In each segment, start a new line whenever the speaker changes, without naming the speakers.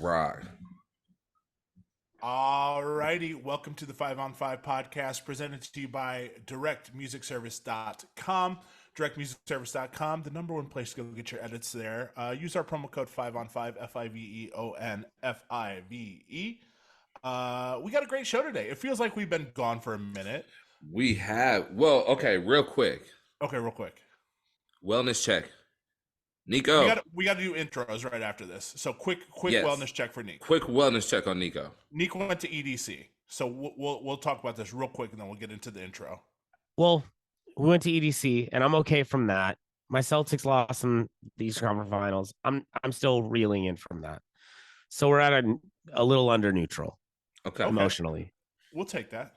Right.
All righty. Welcome to the 5 on 5 podcast presented to you by directmusicservice.com. Directmusicservice.com, the number one place to go get your edits there. Use our promo code 5on5, FIVEON, FIVE. We got a great show today. It feels like we've been gone for a minute.
We have, well, okay, real quick.
Okay, real quick.
Wellness check.
We
Nico.
got to do intros right after this. So quick
Yes.
wellness check for Nico.
Quick wellness check on Nico.
Nico went to EDC. So we'll talk about this real quick and then we'll get into the intro.
Well, we went to EDC and I'm okay from that. My Celtics lost in the Eastern Conference Finals. I'm still reeling in from that. So we're at a little under neutral.
Okay.
Emotionally.
We'll take that.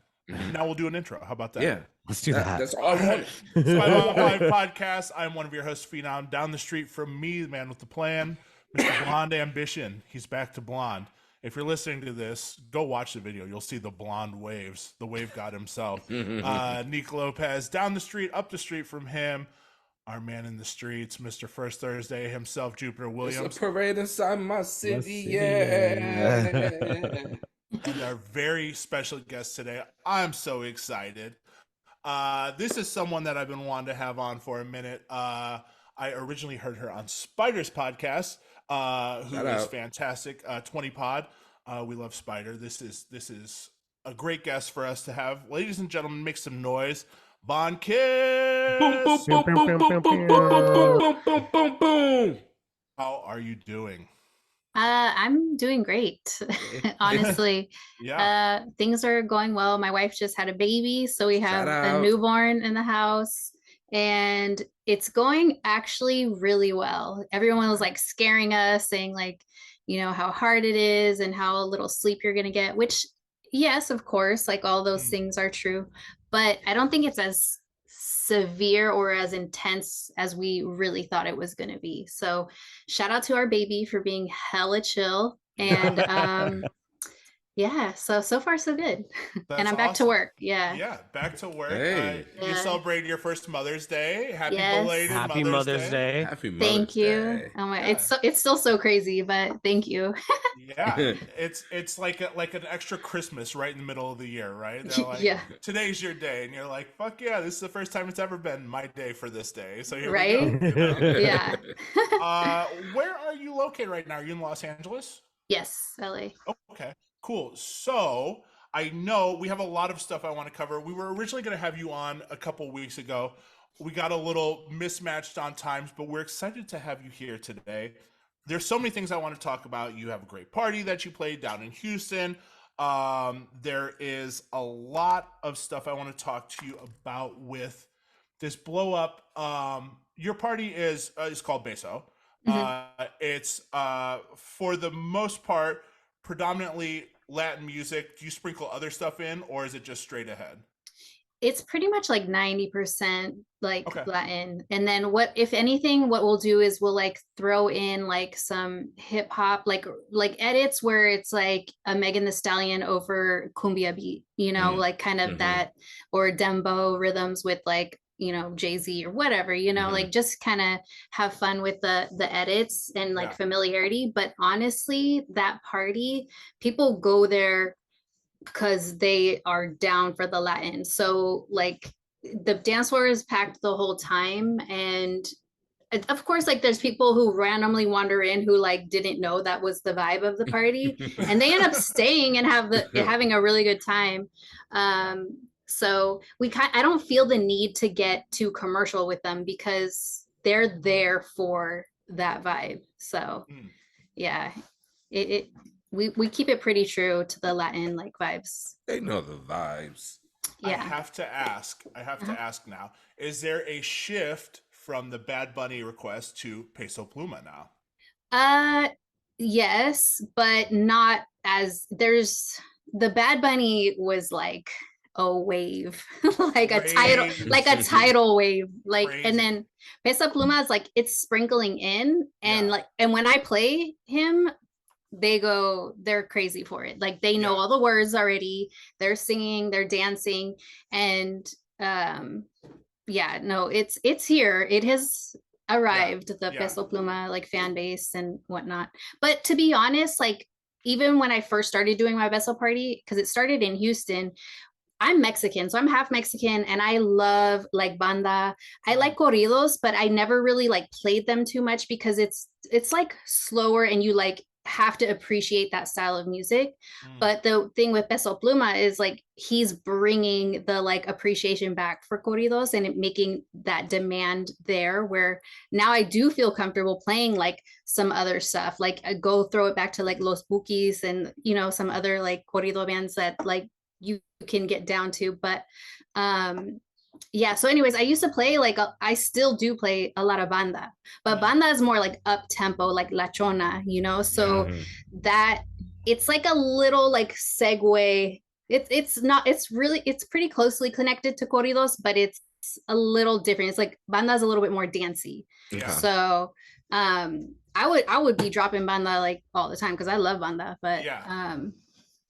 Now we'll do an intro. How about that?
Yeah.
Let's do that.
That's all I want.
5on5 podcast. I'm one of your hosts, Phenom. Down the street from me, the man with the plan, Mr. Blonde Ambition. He's back to blonde. If you're listening to this, go watch the video. You'll see the blonde waves, the wave god himself. Nick Lopez. Down the street, up the street from him, our man in the streets, Mr. First Thursday himself, Jupiter Williams.
It's a parade inside my city, yeah.
And our very special guest today. I'm so excited. This is someone that I've been wanting to have on for a minute. I originally heard her on Spider's podcast, who is fantastic. 20 Pod. We love Spider. This is a great guest for us to have. Ladies and gentlemen, make some noise. Von Kiss.
Boom, boom, boom, boom, boom, boom, boom, boom, boom, boom, boom, boom.
How are you doing?
I'm doing great, honestly.
Yeah.
Things are going well. My wife just had a baby, so we have
Shout
a
out.
newborn in the house, and it's going actually really well. Everyone was like scaring us, saying like, how hard it is and how little sleep you're gonna get, which yes, of course, like all those things are true, but I don't think it's as severe or as intense as we really thought it was going to be. So shout out to our baby for being hella chill. And yeah, so far so good. And I'm back to work. Yeah,
Back to work.
Hey.
You celebrated your first Mother's Day. Happy
Yes.
belated
Happy Mother's Day.
Happy Mother's
Thank you.
Day.
Oh my,
Yeah.
it's still so crazy, but thank you.
Yeah, it's like an extra Christmas right in the middle of the year, right? They're like,
Yeah.
today's your day, and you're like, fuck yeah, this is the first time it's ever been my day for this day. So here
Right?
we go.
Yeah.
Where are you located right now? Are you in Los Angeles?
Yes, LA.
Okay, cool. So I know we have a lot of stuff I want to cover. We were originally going to have you on a couple weeks ago. We got a little mismatched on times, but we're excited to have you here today. There's so many things I want to talk about. You have a great party that you played down in Houston. There is a lot of stuff I want to talk to you about with this blow up. Your party is called BESO. It's for the most part predominantly Latin music. Do you sprinkle other stuff in, or is it just straight ahead?
It's pretty much like 90% like
Okay.
Latin. And then what, if anything, what we'll do is we'll like throw in like some hip hop, like edits where it's like a Megan Thee Stallion over cumbia beat, like kind of that, or dembo rhythms with like, Jay-Z or whatever, like just kind of have fun with the edits and like familiarity. But honestly, that party, people go there because they are down for the Latin. So like the dance floor is packed the whole time. And of course, like there's people who randomly wander in who like didn't know that was the vibe of the party, and they end up staying and having a really good time. So I don't feel the need to get too commercial with them because they're there for that vibe. So yeah, we keep it pretty true to the Latin like vibes.
They know the vibes.
I
Yeah.
have to ask now, is there a shift from the Bad Bunny request to Peso Pluma now?
Yes, but not as the Bad Bunny was like a wave, like a tidal wave, like
Crazy.
and then Peso Pluma is like it's sprinkling in, and
Yeah.
like, and when I play him, they're crazy for it. Like they know
Yeah.
all the words already, they're singing, they're dancing, and yeah, no, it's here, it has arrived, the
Yeah.
Peso Pluma like fan base and whatnot. But to be honest, like even when I first started doing my BESO party, because it started in Houston, I'm Mexican, so I'm half Mexican, and I love like banda. I like corridos, but I never really like played them too much because it's like slower, and you like have to appreciate that style of music. But the thing with Peso Pluma is like he's bringing the like appreciation back for corridos and making that demand there. Where now I do feel comfortable playing like some other stuff, like I go throw it back to like Los Bukis and some other like corrido bands that like you can get down to. But yeah, so anyways, I used to play like I still do play a lot of banda, but banda is more like up tempo, like la chona, so that it's like a little like segue. It's pretty closely connected to corridos, but it's a little different. It's like banda is a little bit more dancey. So I would be dropping banda like all the time because I love banda, but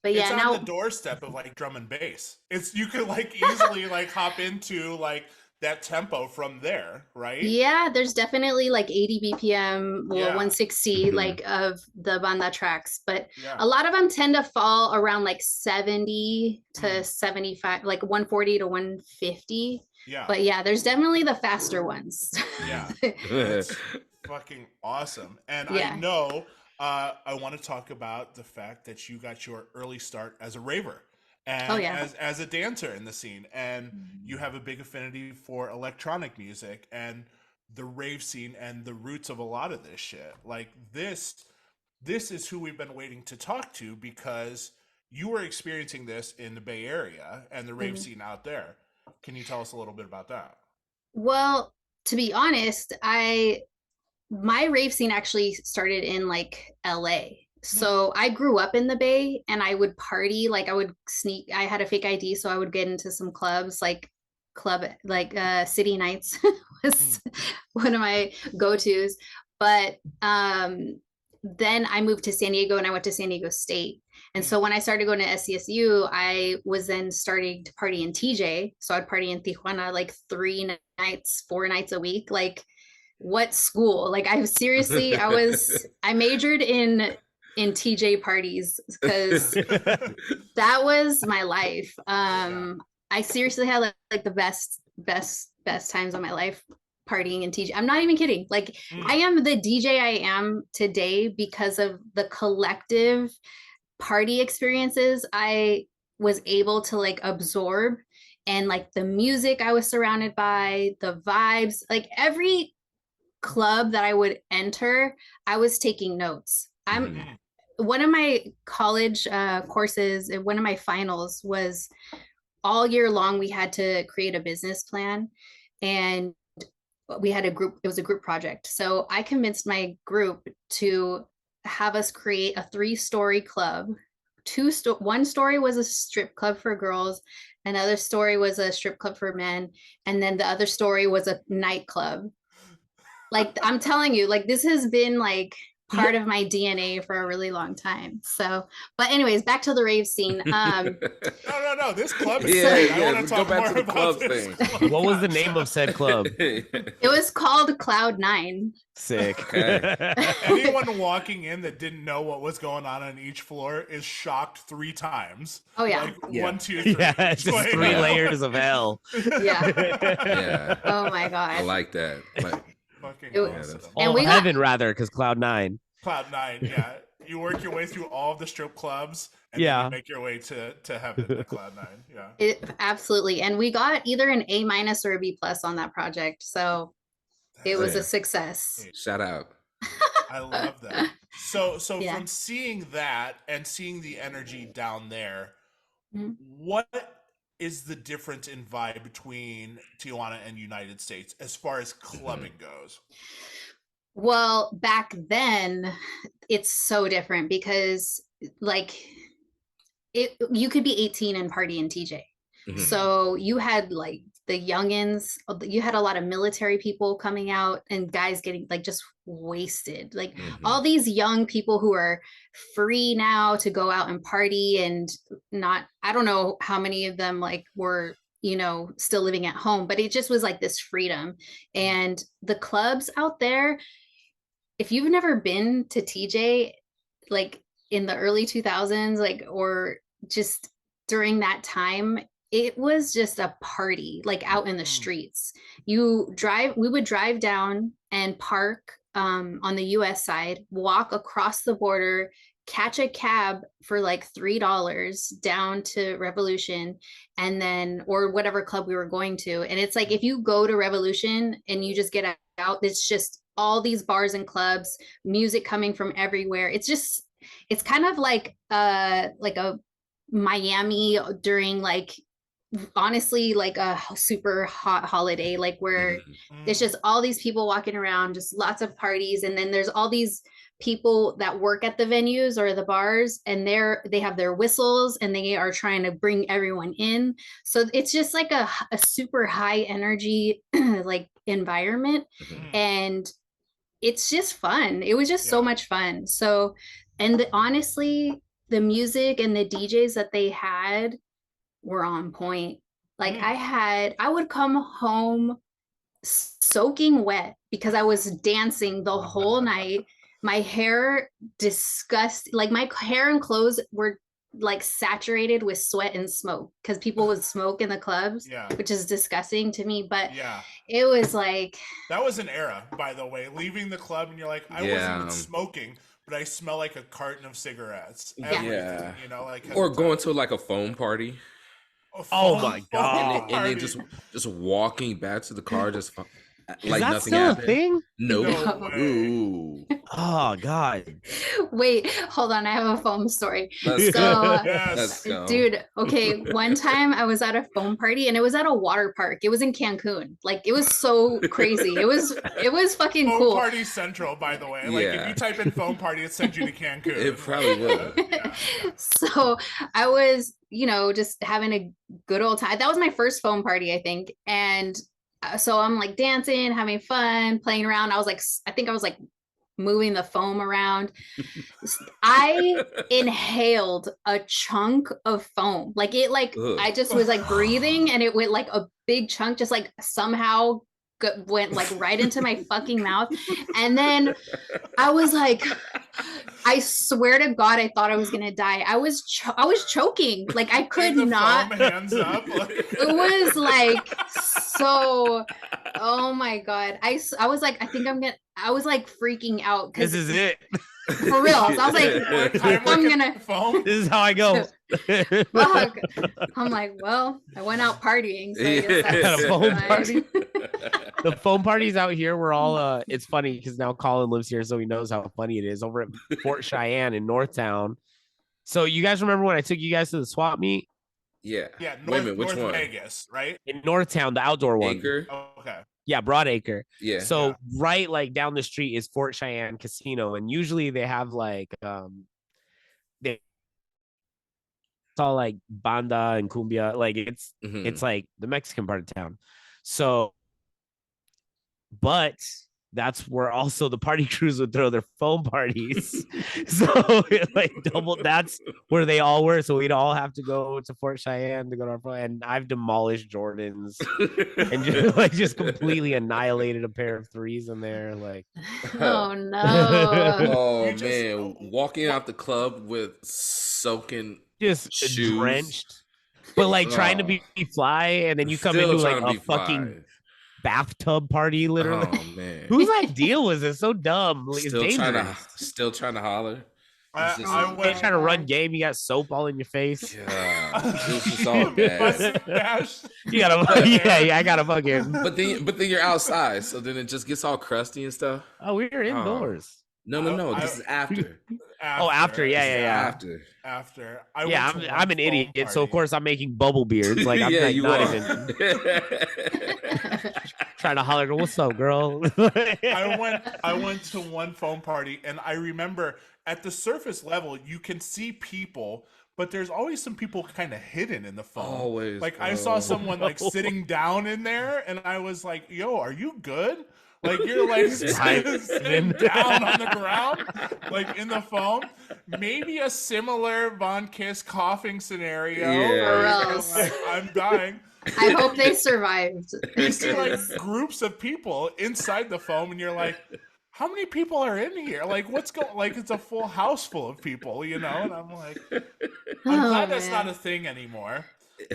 but yeah,
it's on the doorstep of like drum and bass. You could like easily like hop into like that tempo from there, right?
Yeah, there's definitely like 80 BPM, 160 like of the banda tracks, but a lot of them tend to fall around like 70 to 75, like 140 to 150.
Yeah.
But yeah, there's definitely the faster ones.
Yeah. That's fucking awesome. And I know I want to talk about the fact that you got your early start as a raver and as a dancer in the scene, and you have a big affinity for electronic music and the rave scene and the roots of a lot of this shit. Like this is who we've been waiting to talk to, because you were experiencing this in the Bay Area and the rave scene out there. Can you tell us a little bit about that?
Well, to be honest, my rave scene actually started in like LA. So I grew up in the Bay, and I would party, like I would I had a fake ID, so I would get into some clubs, like City Nights was one of my go-tos. But then I moved to San Diego, and I went to San Diego State. And so when I started going to SCSU, I was then starting to party in TJ. So I'd party in Tijuana like 4 nights a week. Like, what school? Like, I majored in TJ parties because that was my life. I seriously had like the best times of my life partying in TJ. I'm not even kidding. Like, I am the DJ I am today because of the collective party experiences I was able to like absorb, and like the music I was surrounded by, the vibes, like every club that I would enter, I was taking notes. One of my college courses, and one of my finals was all year long, we had to create a business plan, and we had it was a group project. So I convinced my group to have us create a 3-story club. One story was a strip club for girls, another story was a strip club for men, and then the other story was a nightclub. Like, I'm telling you, like, this has been like part of my DNA for a really long time. So, but anyways, back to the rave scene.
No. This club is I want to talk more about this club.
What was the name of said club?
It was called Cloud 9.
Sick.
Anyone walking in that didn't know what was going on each floor is shocked 3 times.
Oh yeah.
Like 1, 2, 3.
Yeah, it's just 3 layers of hell.
Yeah. Oh my god.
I like that.
Fucking awesome.
And we heaven rather, because Cloud 9.
Cloud 9, yeah. You work your way through all of the strip clubs, and then you make your way to heaven at Cloud 9. Yeah.
Absolutely. And we got either an A- or a B+ on that project. So it was a success.
Shout out.
I love that. So from seeing that and seeing the energy down there, what is the difference in vibe between Tijuana and United States as far as clubbing goes?
Well, back then, it's so different because like you could be 18 and party in TJ. So you had like the youngins, you had a lot of military people coming out and guys getting like just wasted. Like all these young people who are free now to go out and party, and I don't know how many of them like were, still living at home, but it just was like this freedom. And the clubs out there, if you've never been to TJ, like in the early 2000s, like, or just during that time, it was just a party, like out in the streets. We would drive down and park on the US side, walk across the border, catch a cab for like $3 down to Revolution, and then, or whatever club we were going to. And it's like, if you go to Revolution and you just get out, it's just all these bars and clubs, music coming from everywhere. It's kind of like a Miami during, like, honestly, like a super hot holiday, like where it's just all these people walking around, just lots of parties. And then there's all these people that work at the venues or the bars, and they have their whistles and they are trying to bring everyone in. So it's just like a super high energy like environment. And it's just fun. It was just so much fun. So, and honestly, the music and the DJs that they had were on point. Like I would come home soaking wet because I was dancing the whole night. My hair like my hair and clothes were like saturated with sweat and smoke because people would smoke in the clubs, which is disgusting to me. But it was like,
that was an era, by the way, leaving the club and you're like, I wasn't even smoking, but I smell like a carton of cigarettes. Everything, you know, like,
or going to like a foam party.
Oh my god!
And then just walking back to the car, just like
that
nothing
still
happened.
A thing?
Nope.
No
Ooh.
Oh god!
Wait, hold on. I have a foam story.
Let's
go.
Let's go,
dude. Okay, one time I was at a foam party and it was at a water park. It was in Cancun. Like, it was so crazy. It was fucking
foam
cool.
Party Central, by the way. Like, if you type in foam party, it sends you to Cancun.
It probably will.
So I was, just having a good old time. That was my first foam party, I think. And so I'm like dancing, having fun, playing around. I think I was like moving the foam around. I inhaled a chunk of foam. Like it, like I just was like breathing and it went like a big chunk, just like somehow went like right into my fucking mouth. And then I was like, I swear to God, I thought I was gonna die. I was choking. Like I could not.
Foam hands up.
It was like so. Oh my God. I was like, I was like freaking out.
This is it.
For real. So I was like, I'm gonna.
Foam.
This is how I go.
Fuck. I'm like, well, I went out partying. So I guess that's
a foam
fine.
party. The foam parties out here were all it's funny because now Colin lives here, so he knows how funny it is over at Fort Cheyenne in Northtown. So you guys remember when I took you guys to the swap meet?
Yeah.
Wait a minute, which
North
one?
Vegas, right?
In Northtown, the outdoor one.
Acre?
Oh, okay.
Yeah, Broadacre.
Yeah.
So right like down the street is Fort Cheyenne Casino, and usually they have like it's all like banda and cumbia, like it's like the Mexican part of town. So, but that's where also the party crews would throw their foam parties. So like that's where they all were. So we'd all have to go to Fort Cheyenne to go to our phone. And I've demolished Jordans and just completely annihilated a pair of threes in there. Like,
oh no.
Oh man, walking out the club with soaking
just
shoes.
Drenched. But like trying to be fly, and then you come into like a fucking bathtub party, literally.
Oh man,
whose idea was this? So dumb. It's
still trying to holler.
I
went trying to run game. You got soap all in your face.
Yeah, this is all bad.
You gotta, I gotta fucking.
But then you're outside, so then it just gets all crusty and stuff.
Oh, we were indoors.
No. This is after.
After. Yeah.
After.
I'm an idiot, party. So of course I'm making bubble beards. Like I'm like not even trying to holler. What's up, girl?
I went to one foam party, and I remember at the surface level you can see people, but there's always some people kind of hidden in the foam.
Always.
Like I saw someone like sitting down in there, and I was like, "Yo, are you good?" Like you're like sitting down on the ground, like in the foam. Maybe a similar Von Kiss coughing scenario.
Or else.
Like, I'm dying.
I hope they survived.
You see like groups of people inside the foam, and you're like, how many people are in here? Like, what's going? Like, it's a full house full of people, you know. And I'm like, I'm glad that's not a thing anymore.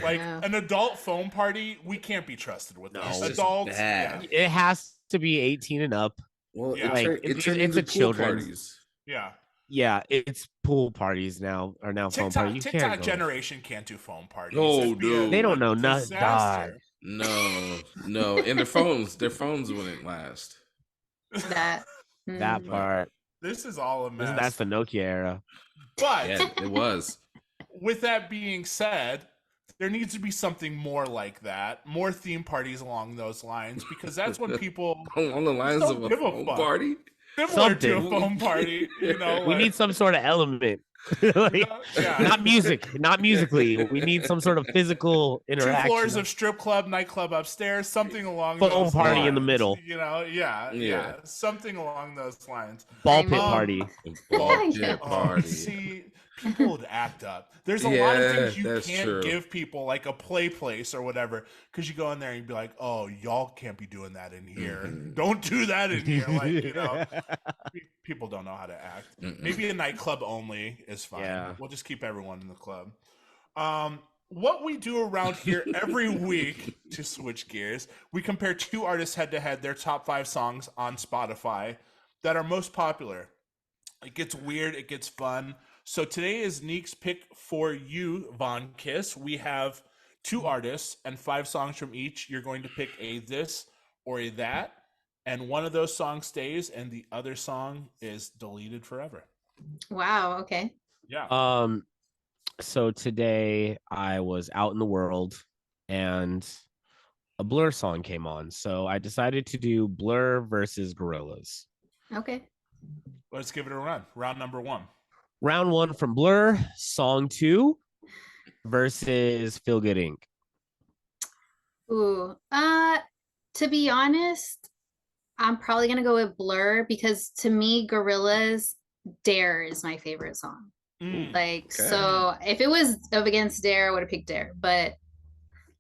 Like an adult foam party, we can't be trusted with those. Adults, yeah.
It has to be 18 and up.
Well,
like
it's
a children's
parties.
Yeah.
Yeah, it's pool parties now. Are now foam parties.
TikTok generation can't do foam parties.
Oh, dude.
They don't know nothing.
No, and their phones wouldn't last.
That part.
This is all a mess.
That's the Nokia era.
But
yeah, it was.
With that being said, there needs to be something more like that, more theme parties along those lines, because that's when people
on the lines of a foam party.
Similar to a foam party, you know.
We need some sort of element. Not musically. We need some sort of physical interaction.
2 floors of strip club, nightclub upstairs, something along
foam
those
party
lines,
in the middle.
You know, yeah, something along those lines.
Ball pit party.
Ball pit party.
See, people would act up. There's a lot of things you can't give people, like a play place or whatever, because you go in there and you'd be like, "Oh, y'all can't be doing that in here. Don't do that in here." Like, you know, people don't know how to act. Maybe a nightclub only is fine.
Yeah.
We'll just keep everyone in the club. What we do around here every week, to switch gears, we compare 2 artists head to head, their top 5 songs on Spotify that are most popular. It gets weird. It gets fun. So today is Neek's pick for you, Von Kiss. We have 2 artists and 5 songs from each. You're going to pick a this or a that, and one of those songs stays, and the other song is deleted forever.
Wow. Okay.
Yeah.
So today I was out in the world, and a Blur song came on. So I decided to do Blur versus Gorillaz.
Okay.
Let's give it a run. Round number 1.
Round 1 from Blur, song 2 versus Feel Good Inc.
Ooh, to be honest, I'm probably gonna go with Blur, because to me, Gorillaz Dare is my favorite song. So if it was up against Dare, I would have picked Dare, but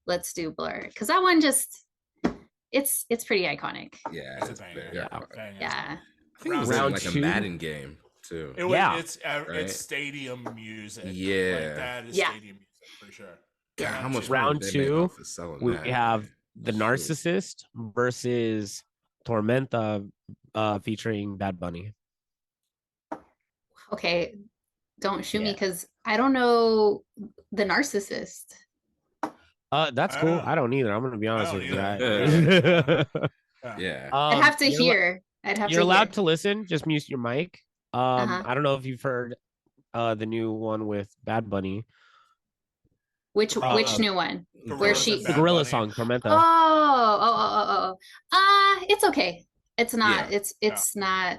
let's do Blur, because that one just it's pretty iconic.
Yeah,
it's a banger.
Yeah.
I think it was
Round
like
2.
a Madden game too.
It was,
Yeah.
It's stadium music.
Yeah.
Like, that is stadium music for sure.
God, how much
Round
money they make
2,
off of selling
we
that?
have The Narcissist versus Tormenta featuring Bad Bunny.
Okay, don't shoot me, because I don't know The Narcissist.
That's cool. I don't either. I'm gonna be honest with you.
Yeah.
I'd have to hear.
You're allowed to listen. Just mute your mic. I don't know if you've heard the new one with Bad Bunny.
Which new one? Where she
the Gorilla song Tormenta.
It's okay. It's not. It's not.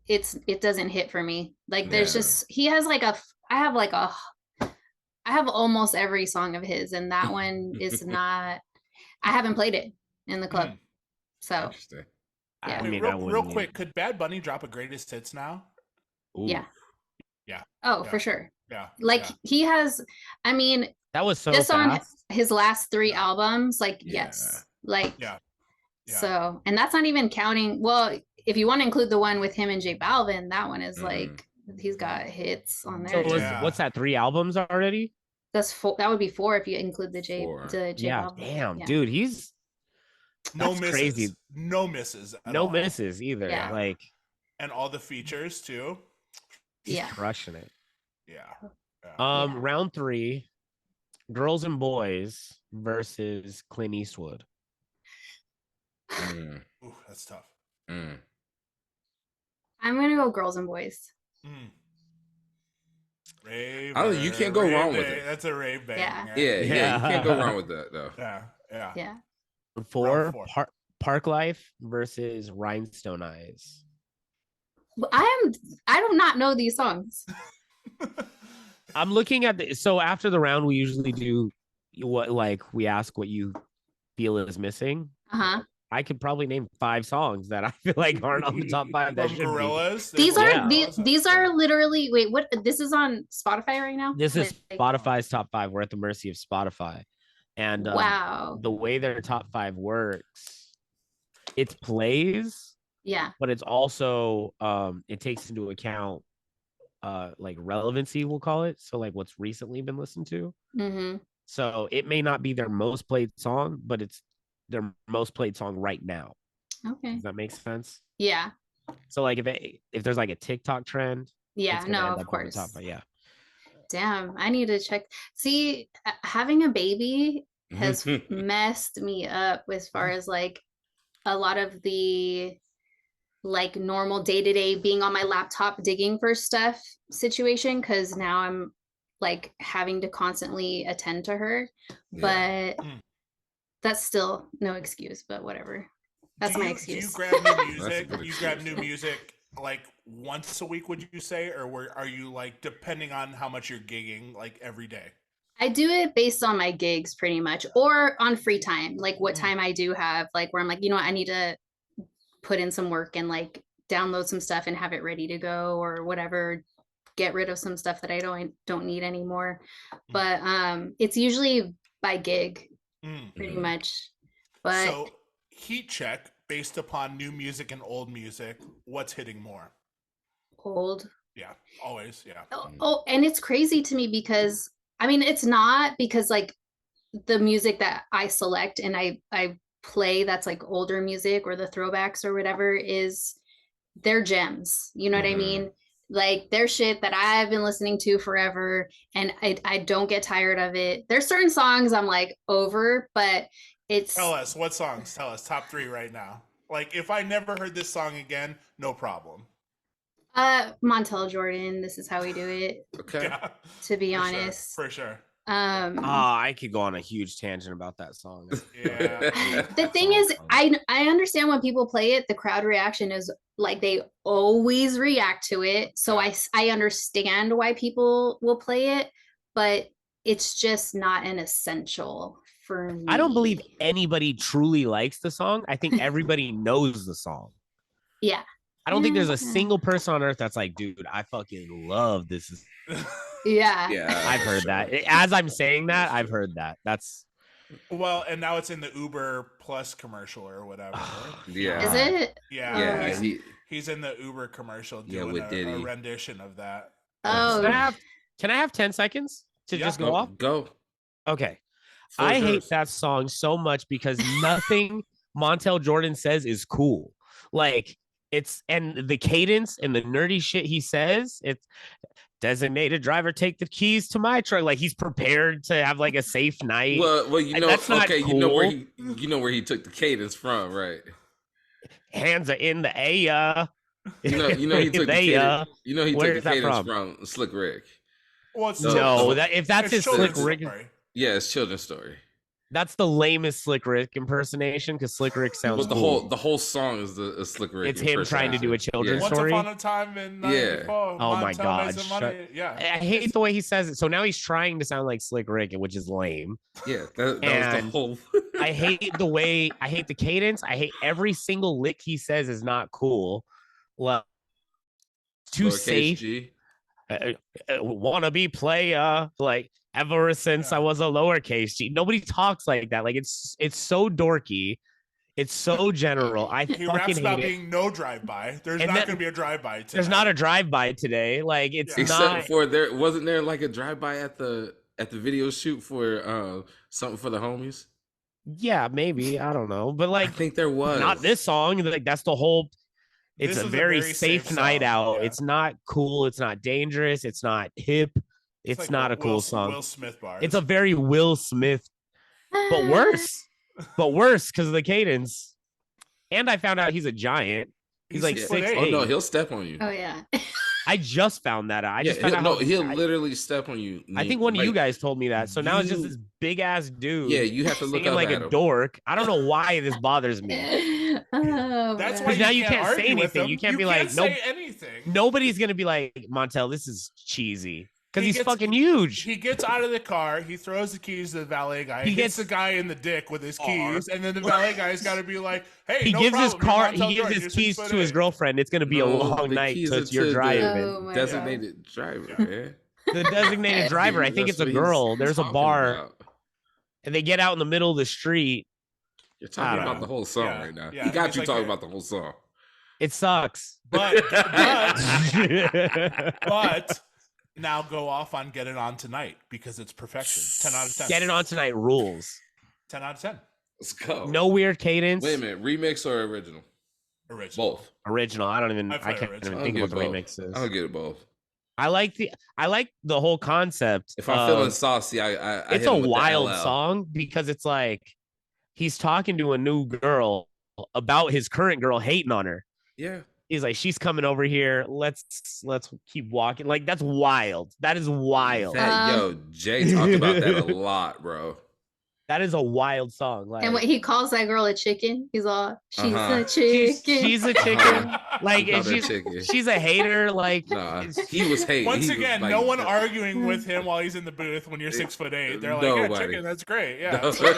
It doesn't hit for me. Like there's just he has like I have almost every song of his, and that one is not. I haven't played it in the club, so.
Interesting.
Yeah. Wait, real quick, could Bad Bunny drop a greatest hits now?
Ooh.
Yeah.
Yeah.
Oh, for sure.
Yeah.
Like he has. I mean,
that was so
just
fast.
on his last 3 albums. Like yes, like So, and that's not even counting. Well, if you want to include the one with him and J Balvin, that one is like he's got hits on there.
So what's that? 3 albums already?
That's 4. That would be 4 if you include the J Balvin.
Damn, dude, he's
no misses.
Crazy.
No misses.
No misses either.
Yeah.
Like,
and all the features too.
He's crushing it.
Yeah.
Round 3, Girls and Boys versus Clint Eastwood.
Ooh, that's tough.
I'm gonna go Girls and Boys.
Rave.
Oh, you can't go wrong with it.
That's a rave bang.
Yeah. You can't go wrong with that though.
Yeah.
4, Park Life versus Rhinestone Eyes.
I do not know these songs.
I'm looking at so after the round we usually do we ask what you feel is missing. I could probably name 5 songs that I feel like aren't on the top 5 that should
Gorillaz.
be.
These are literally what this is on Spotify right now?
This is Spotify's top 5. We're at the mercy of Spotify. And
wow.
The way their top 5 works, it plays
Yeah.
but it's also it takes into account like relevancy, we'll call it. So like what's recently been listened to.
Mm-hmm.
So it may not be their most played song, but it's their most played song right now.
Okay.
Does that make sense?
Yeah.
So like if there's like a TikTok trend,
Yeah.
it's gonna
No,
end
of
up on the top.
course.
But yeah.
Damn, I need to check. See, having a baby has messed me up as far as like a lot of the like normal day-to-day being on my laptop digging for stuff situation, because now I'm like having to constantly attend to her.
Yeah.
But that's still no excuse, but whatever. That's my
Do you
excuse.
grab new
That's a
music?
good
You grab
excuse,
new
though.
music like once a week, would you say, or are you like depending on how much you're gigging, like every day?
I do it based on my gigs pretty much, or on free time, like what time I do have, like where I'm like, you know what, I need to put in some work and like download some stuff and have it ready to go or whatever, get rid of some stuff that I don't need anymore. But it's usually by gig pretty much. But
So, heat check based upon new music and old music. What's hitting more?
old.
Yeah, always. Yeah.
Oh, and it's crazy to me because I mean it's not because like the music that I select and I play that's like older music or the throwbacks or whatever is they're gems. You know what I mean? Like they're shit that I've been listening to forever and I don't get tired of it. There's certain songs I'm like over, but it's
Tell us what songs. Tell us top 3 right now. Like if I never heard this song again, no problem.
Montell Jordan, this is how we do it,
Okay.
Yeah,
to be
for
honest.
sure. For sure.
I could go on a huge tangent about that song.
Yeah.
The thing is, I understand when people play it, the crowd reaction is like they always react to it. So I understand why people will play it, but it's just not an essential for me.
I don't believe anybody truly likes the song. I think everybody knows the song.
Yeah.
I don't think there's a single person on earth that's like, dude, I fucking love this.
Yeah.
Yeah.
I've heard that. As I'm saying that, I've heard that. That's
Well, and now it's in the Uber Plus commercial or whatever.
Yeah.
Is it?
Yeah.
Yeah.
He's in the Uber commercial
Yeah,
doing
with
a
Diddy.
rendition of that.
Oh.
Can I have 10 seconds to just go off?
Go.
Okay.
Floor's
I hate
yours.
that song so much because nothing Montell Jordan says is cool. Like and the cadence and the nerdy shit he says, it's designated driver, take the keys to my truck. Like he's prepared to have like a safe night.
Well, you know,
that's not
okay,
cool.
you know where he took the cadence from, right?
Hands are in the air.
You know he took the cadence. You know he took the cadence from Slick Rick.
Well, it's
no, if that's his Slick Rick.
Yeah, it's children's story.
That's the lamest Slick Rick impersonation because Slick Rick sounds cool.
The whole song is a Slick Rick.
It's him trying to do a children's story.
Once upon a time in 94.
Oh my god!
Yeah.
I hate the way he says it. So now he's trying to sound like Slick Rick, which is lame.
Yeah, that was the whole.
I hate the cadence. I hate every single lick he says is not cool. Well, too safe. Wanna be player, like ever since I was a lowercase G. Nobody talks like that. Like it's so dorky. It's so general.
He raps about being no drive-by. There's not going to be a drive-by today.
There's not a drive-by today. Like it's
except for wasn't there like a drive-by at the video shoot for something for the homies?
Yeah, maybe. I don't know. But like
I think there was.
Not this song. Like that's the whole it's a very safe night out. Yeah. It's not cool. It's not dangerous. It's not hip. It's like not a cool song.
Will Smith bars.
It's a very Will Smith, but worse. But worse because of the cadence. And I found out he's a giant. He's like 6'8".
Oh no, he'll step on you.
Oh yeah.
I just found that out. I just found out
he'll literally step on you.
I think one of you guys told me that. So now it's just this big ass dude.
Yeah, you have to look up
like
at
a
him.
dork. I don't know why this bothers me.
That's why
now you can't say anything. You can't be like, no,
anything.
Nobody's gonna be like, Montell, this is cheesy. Because he's fucking huge.
He gets out of the car. He throws the keys to the valet guy. He hits the guy in the dick with his keys, and then the valet guy's got to be like, "Hey,
he gives his car. He gives his keys to his girlfriend. It's going to be a long night since you're driving.
Designated driver, man.
The designated driver. I think it's a girl. There's a bar, and they get out in the middle of the street.
You're talking about the whole song right now. Yeah, he got you talking about the whole song.
It sucks.
But now go off on Get It On Tonight because it's perfection. 10 out of 10.
Get It On Tonight rules.
10 out of 10.
Let's go.
No weird cadence.
Wait a minute, remix or original?
Original.
Both.
Original. I can't even
I
think
don't
of what the
get
remix is.
I don't get it both.
I like the whole concept.
If I'm feeling saucy, I
it's
hit
a
him with the
wild
LL.
song because it's like he's talking to a new girl about his current girl hating on her.
Yeah.
He's like, she's coming over here. Let's keep walking. Like, that's wild. That is wild.
Yo, Jay talked about that a lot, bro.
That is a wild song. Like,
and when he calls that girl a chicken, he's all, she's a chicken.
She's a chicken. Like,
He
and
called her chicken.
she's a hater. Like,
Nah, he was hating.
Once
He was
again,
like,
no one arguing with him while he's in the booth when you're 6'8". They're like, yeah,
Nobody.
chicken, that's great. Yeah.
No.
That's good.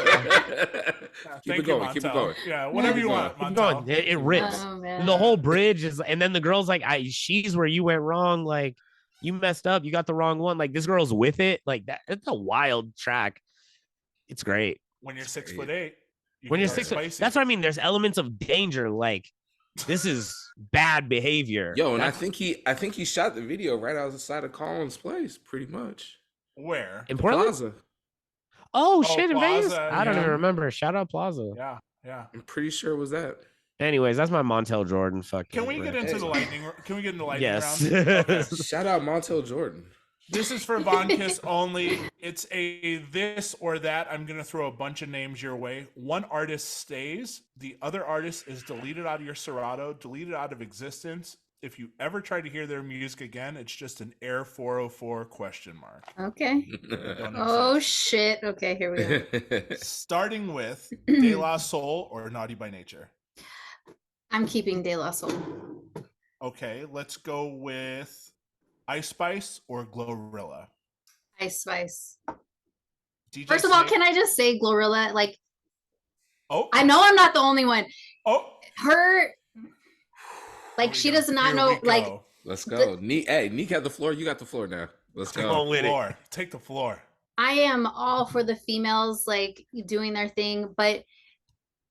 Keep
Thank
it going.
you,
Keep it
Montell.
going.
Yeah, whatever you want,
keep
Montell.
going. It rips.
Oh, man.
The whole bridge is, and then the girl's like, she's where you went wrong. Like, you messed up. You got the wrong one. Like, this girl's with it. Like, that. It's a wild track. It's great.
When you're 6'8",
When you're 6', that's what I mean. There's elements of danger. Like, this is bad behavior.
Yo, and I think he shot the video right outside of Colin's place, pretty much.
Where?
In Portland?
Plaza.
Oh, shit, in Vegas?
Plaza,
I don't
yeah.
even remember. Shout out Plaza.
Yeah.
I'm pretty sure it was that.
Anyways, that's my Montell Jordan. Fucking.
Can we get into the lightning? Can we get into lightning
Yes.
round? Okay.
Shout out Montell Jordan.
This is for Von Kiss only. It's a this or that. I'm going to throw a bunch of names your way. One artist stays. The other artist is deleted out of your Serato, deleted out of existence. If you ever try to hear their music again, it's just an Air 404 question mark.
Okay. Oh, shit. Okay, here we go.
Starting with De La Soul or Naughty by Nature.
I'm keeping De La Soul.
Okay, let's go with Ice Spice or Glorilla.
Ice Spice.
DJ
First of all,
Snake-
can I just say Glorilla? Like,
Oh,
I know I'm not the only one.
oh,
Her, like, she does not know, like,
Let's go. Neek had the floor. You got the floor now. Let's
Come
go.
on with it.
floor. Take the floor.
I am all for the females, like, doing their thing, but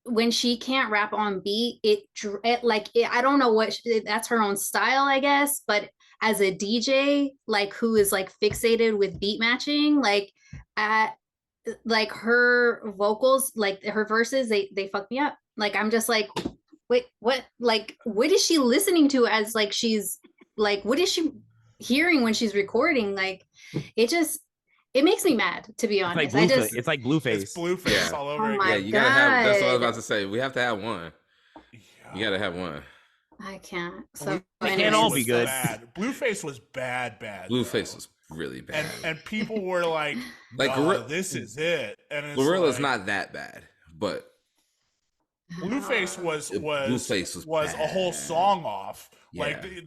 when she can't rap on beat, I don't know what, that's her own style, I guess, but as a DJ, like, who is, like, fixated with beat matching, like, her vocals, like, her verses, they fuck me up. Like, I'm just like, wait, what? Like, what is she listening to as, like, she's, like, what is she hearing when she's recording? Like, it makes me mad, to be honest.
It's like Blueface.
It's Blueface
Yeah.
all over
Oh
again.
my
Yeah, you gotta have. That's what I was
God.
about to say. We have to have one.
Yeah.
You gotta have one.
I can't. So
They can't
anyways.
all be good.
Bad. Blueface was bad.
Blueface
though.
was really bad.
And people were like,
Like,
this is it. And it's
Gorilla's
like,
not that bad, but
Blueface was
Blueface was
a whole
bad.
song off.
Yeah.
Like he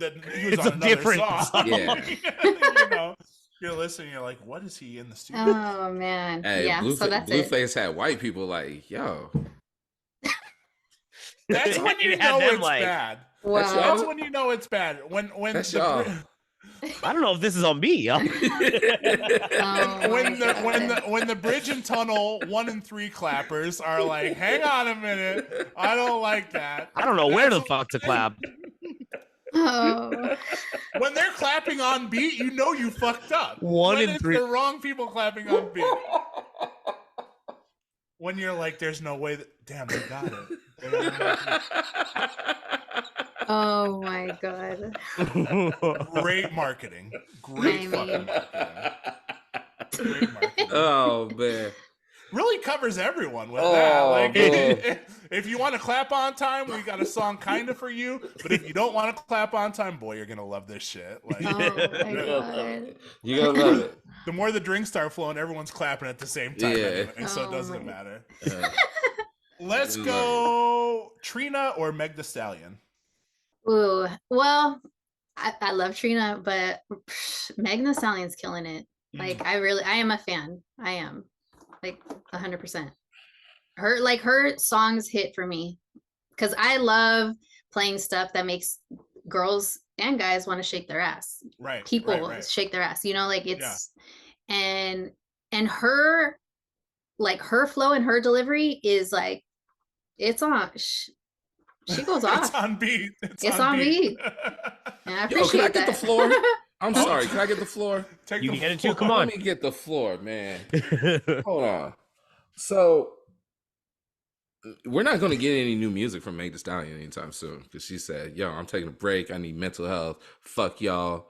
was
It's
on
a
another
different
song.
song.
Yeah.
You know, you're listening. You're like, what is he in the studio?
Oh man.
hey,
Yeah, so that's it.
Blueface had white people like, yo.
That's when you
It had
know
them
it's
like-
bad.
Wow.
That's when you know it's bad. When
That's
the
y'all.
I don't know if this is on me. Yo.
Oh
when
my God.
the bridge and tunnel 1 and 3 clappers are like, hang on a minute, I don't like that.
I don't know where the fuck to clap.
Oh.
When they're clapping on beat, you know you fucked up.
1
when
and
it's
3.
the wrong people clapping on beat. When you're like, there's no way that. Damn, they got it. They got
Oh my God.
it. Great marketing. Great
I
fucking
mean-
marketing. Great marketing.
Oh man.
Really covers everyone with
Oh,
that. Like,
bro.
if you want to clap on time, we got a song kind of for you. But if you don't want to clap on time, boy, you're gonna love this shit. Like,
Oh my God.
You gonna love it.
the more the drinks start flowing, everyone's clapping at the same time,
Yeah.
anyway, so it
Oh
doesn't
my-
matter.
Uh,
Let's
Love
go, Trina or Meg Thee Stallion.
Ooh. Well, I love Trina, but Megan Thee Stallion's killing it. Like, I am a fan. I am, like, 100%. Her songs hit for me because I love playing stuff that makes girls and guys want to shake their ass.
Right.
People
right.
shake their ass, like it's and her, like, her flow and her delivery is like, it's on She goes
It's
off.
on beat.
It's on beat. And I appreciate
Yo, can I
that.
get the floor? I'm sorry. Can I get the floor?
Take
You
the
can get it
floor.
too. Come on.
Let me get the floor, man. Hold on. So we're not going to get any new music from Meg Thee Stallion anytime soon because she said, "Yo, I'm taking a break. I need mental health. Fuck y'all.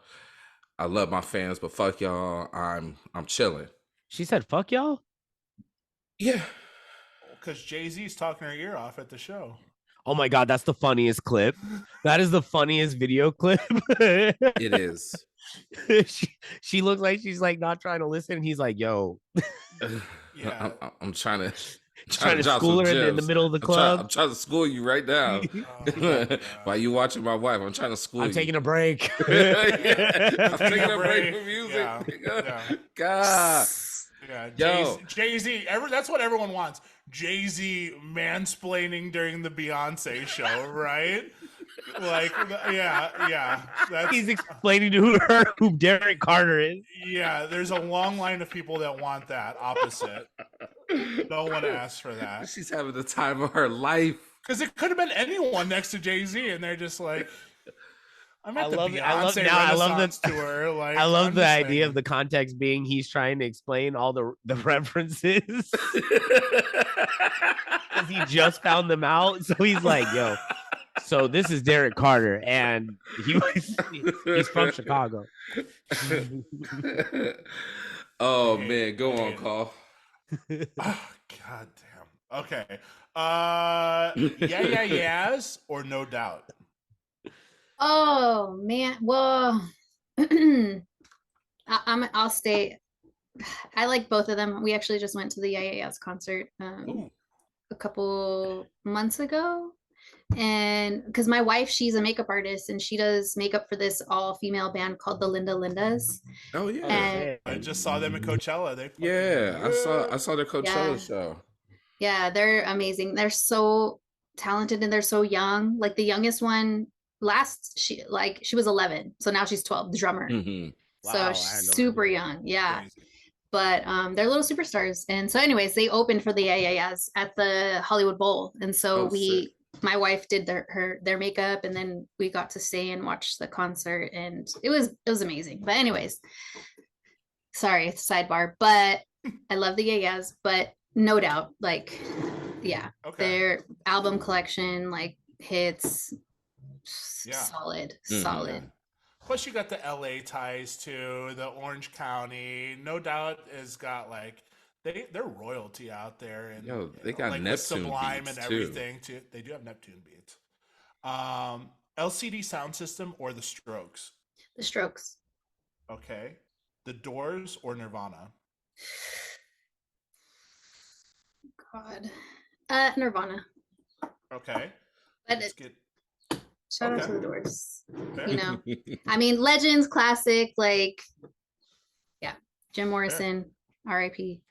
I love my fans, but fuck y'all. I'm chilling."
She said, "Fuck y'all."
Yeah.
Because Jay-Z's talking her ear off at the show.
Oh my god, that's the funniest clip. That is the funniest video clip.
It is.
She looks like she's like not trying to listen. And he's like, "Yo,
Yeah.
I'm trying to
school
some
her in the
gems.
middle of the
I'm
club.
trying to school you right now.
Oh, God.
While you watching my wife, I'm trying to school
I'm
you.
taking a break."
Yeah, I'm taking a break from music.
Yeah. Yeah.
God.
Yeah,
Yo.
Jay-Z, that's what everyone wants. Jay-Z mansplaining during the Beyonce show, right? Like, yeah.
He's explaining to her who Derek Carter is.
Yeah, there's a long line of people that want that opposite. No one asked for that.
She's having the time of her life.
Because it could have been anyone next to Jay-Z, and they're just like, I'm at the Beyonce Renaissance tour. Like,
I love
I'm
the
just
idea
saying.
of the context being he's trying to explain all the references because he just found them out. So he's like, "Yo, so this is Derek Carter, and he's from Chicago."
Oh man, go on, Call.
Oh, God damn. Okay. Yes, or no doubt.
Oh man. Well, I'll stay. I like both of them. We actually just went to the Yes concert a couple months ago. And because my wife, she's a makeup artist and she does makeup for this all-female band called the Linda Lindas.
Oh yeah.
And
I just saw them at Coachella.
I saw their Coachella show.
Yeah, they're amazing. They're so talented and they're so young. Like the youngest one she was 11, so now she's 12, the drummer.
Mm-hmm.
So
Wow,
she's super young. Yeah.
Crazy.
But they're little superstars. And so anyways, they opened for the Yes at the Hollywood Bowl. And so my wife did their makeup, and then we got to stay and watch the concert, and it was amazing. But anyways, sorry, it's a sidebar, but I love the Yes, but no doubt, like, yeah, their album collection, like, hits, solid.
Plus, you got the LA ties too, the Orange County. No doubt has got like they're royalty out there, and
they got like Neptune
Sublime
beats
and everything too. They do have Neptune beats. LCD Sound System or the Strokes?
The Strokes.
Okay. The Doors or Nirvana?
God. Nirvana.
Okay.
But shout out to the Doors. Fair. You know, I mean, legends, classic, like, yeah, Jim Morrison, R.I.P.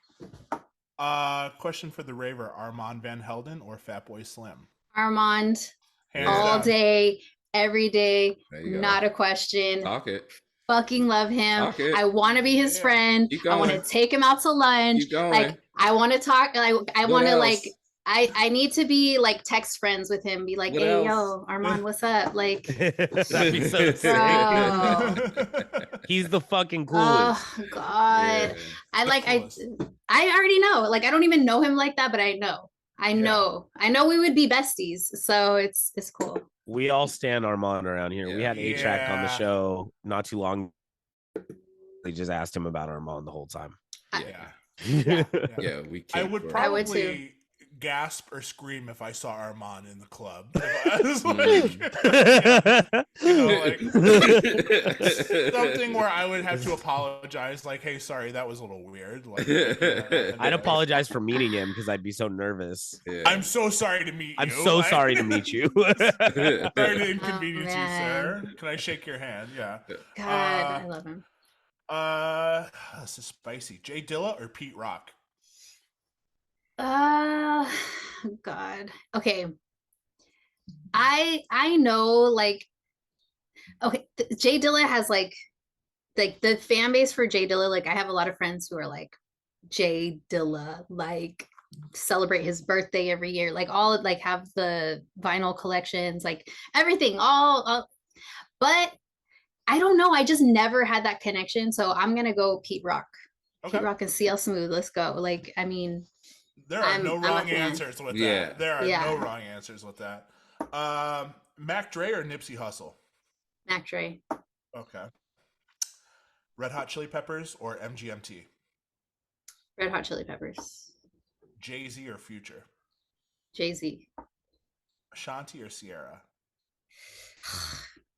Question for the raver: Armand Van Helden or Fatboy Slim?
Armand, all day, every day, not a question.
Talk it.
Fucking love him. I want to be his friend. I want to take him out to lunch. Like, I want to talk. Like, I want to like. I need to be like text friends with him. Be like, hey, yo, Armand, what's up? Like,
that'd be so sick. He's the fucking coolest.
Oh God, yeah. I already know. Like, I don't even know him like that, but I know. I know we would be besties. So it's cool.
We all stand Armand around here. Yeah. We had A-Track on the show not too long. They just asked him about Armand the whole time.
Yeah. I would probably gasp or scream if I saw Armand in the club. Something where I would have to apologize, like, hey, sorry, that was a little weird. Like,
I'd apologize for meeting him because I'd be so nervous.
Yeah. I'm so sorry to meet you.
I'm so sorry to meet you.
Sorry to inconvenience you, sir. Can I shake your hand? Yeah.
God, I love him.
This is spicy. Jay Dilla or Pete Rock?
God. Okay. I know, like, okay, Jay Dilla has like the fan base for Jay Dilla. Like, I have a lot of friends who are like Jay Dilla, like celebrate his birthday every year. Like all like have the vinyl collections, like everything, all but I don't know. I just never had that connection. So I'm gonna go Pete Rock.
Okay.
Pete Rock and CL Smooth. Let's go. Like, I mean,
there are no
I'm
wrong answers with that. There are
Yeah.
no wrong answers with that. Mac Dre or Nipsey Hussle?
Mac Dre.
Okay. Red Hot Chili Peppers or MGMT?
Red Hot Chili Peppers.
Jay-Z or Future?
Jay-Z.
Ashanti or Sierra?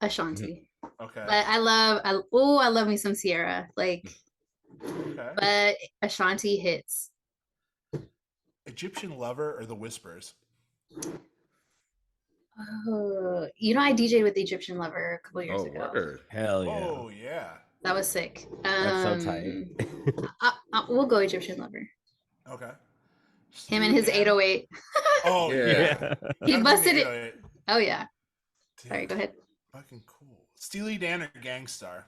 Ashanti.
Okay.
But I love me some Sierra. Like,
okay.
But Ashanti hits.
Egyptian Lover or The Whispers?
Oh, I DJ'd with the Egyptian Lover a couple years ago.
Word.
Hell yeah.
Oh yeah.
That was sick.
That's so tight.
We'll go Egyptian Lover.
Okay.
Him and his 808.
Oh yeah.
He busted it. Oh yeah.
Dude,
sorry, go ahead.
Fucking cool. Steely Dan or Gangstar?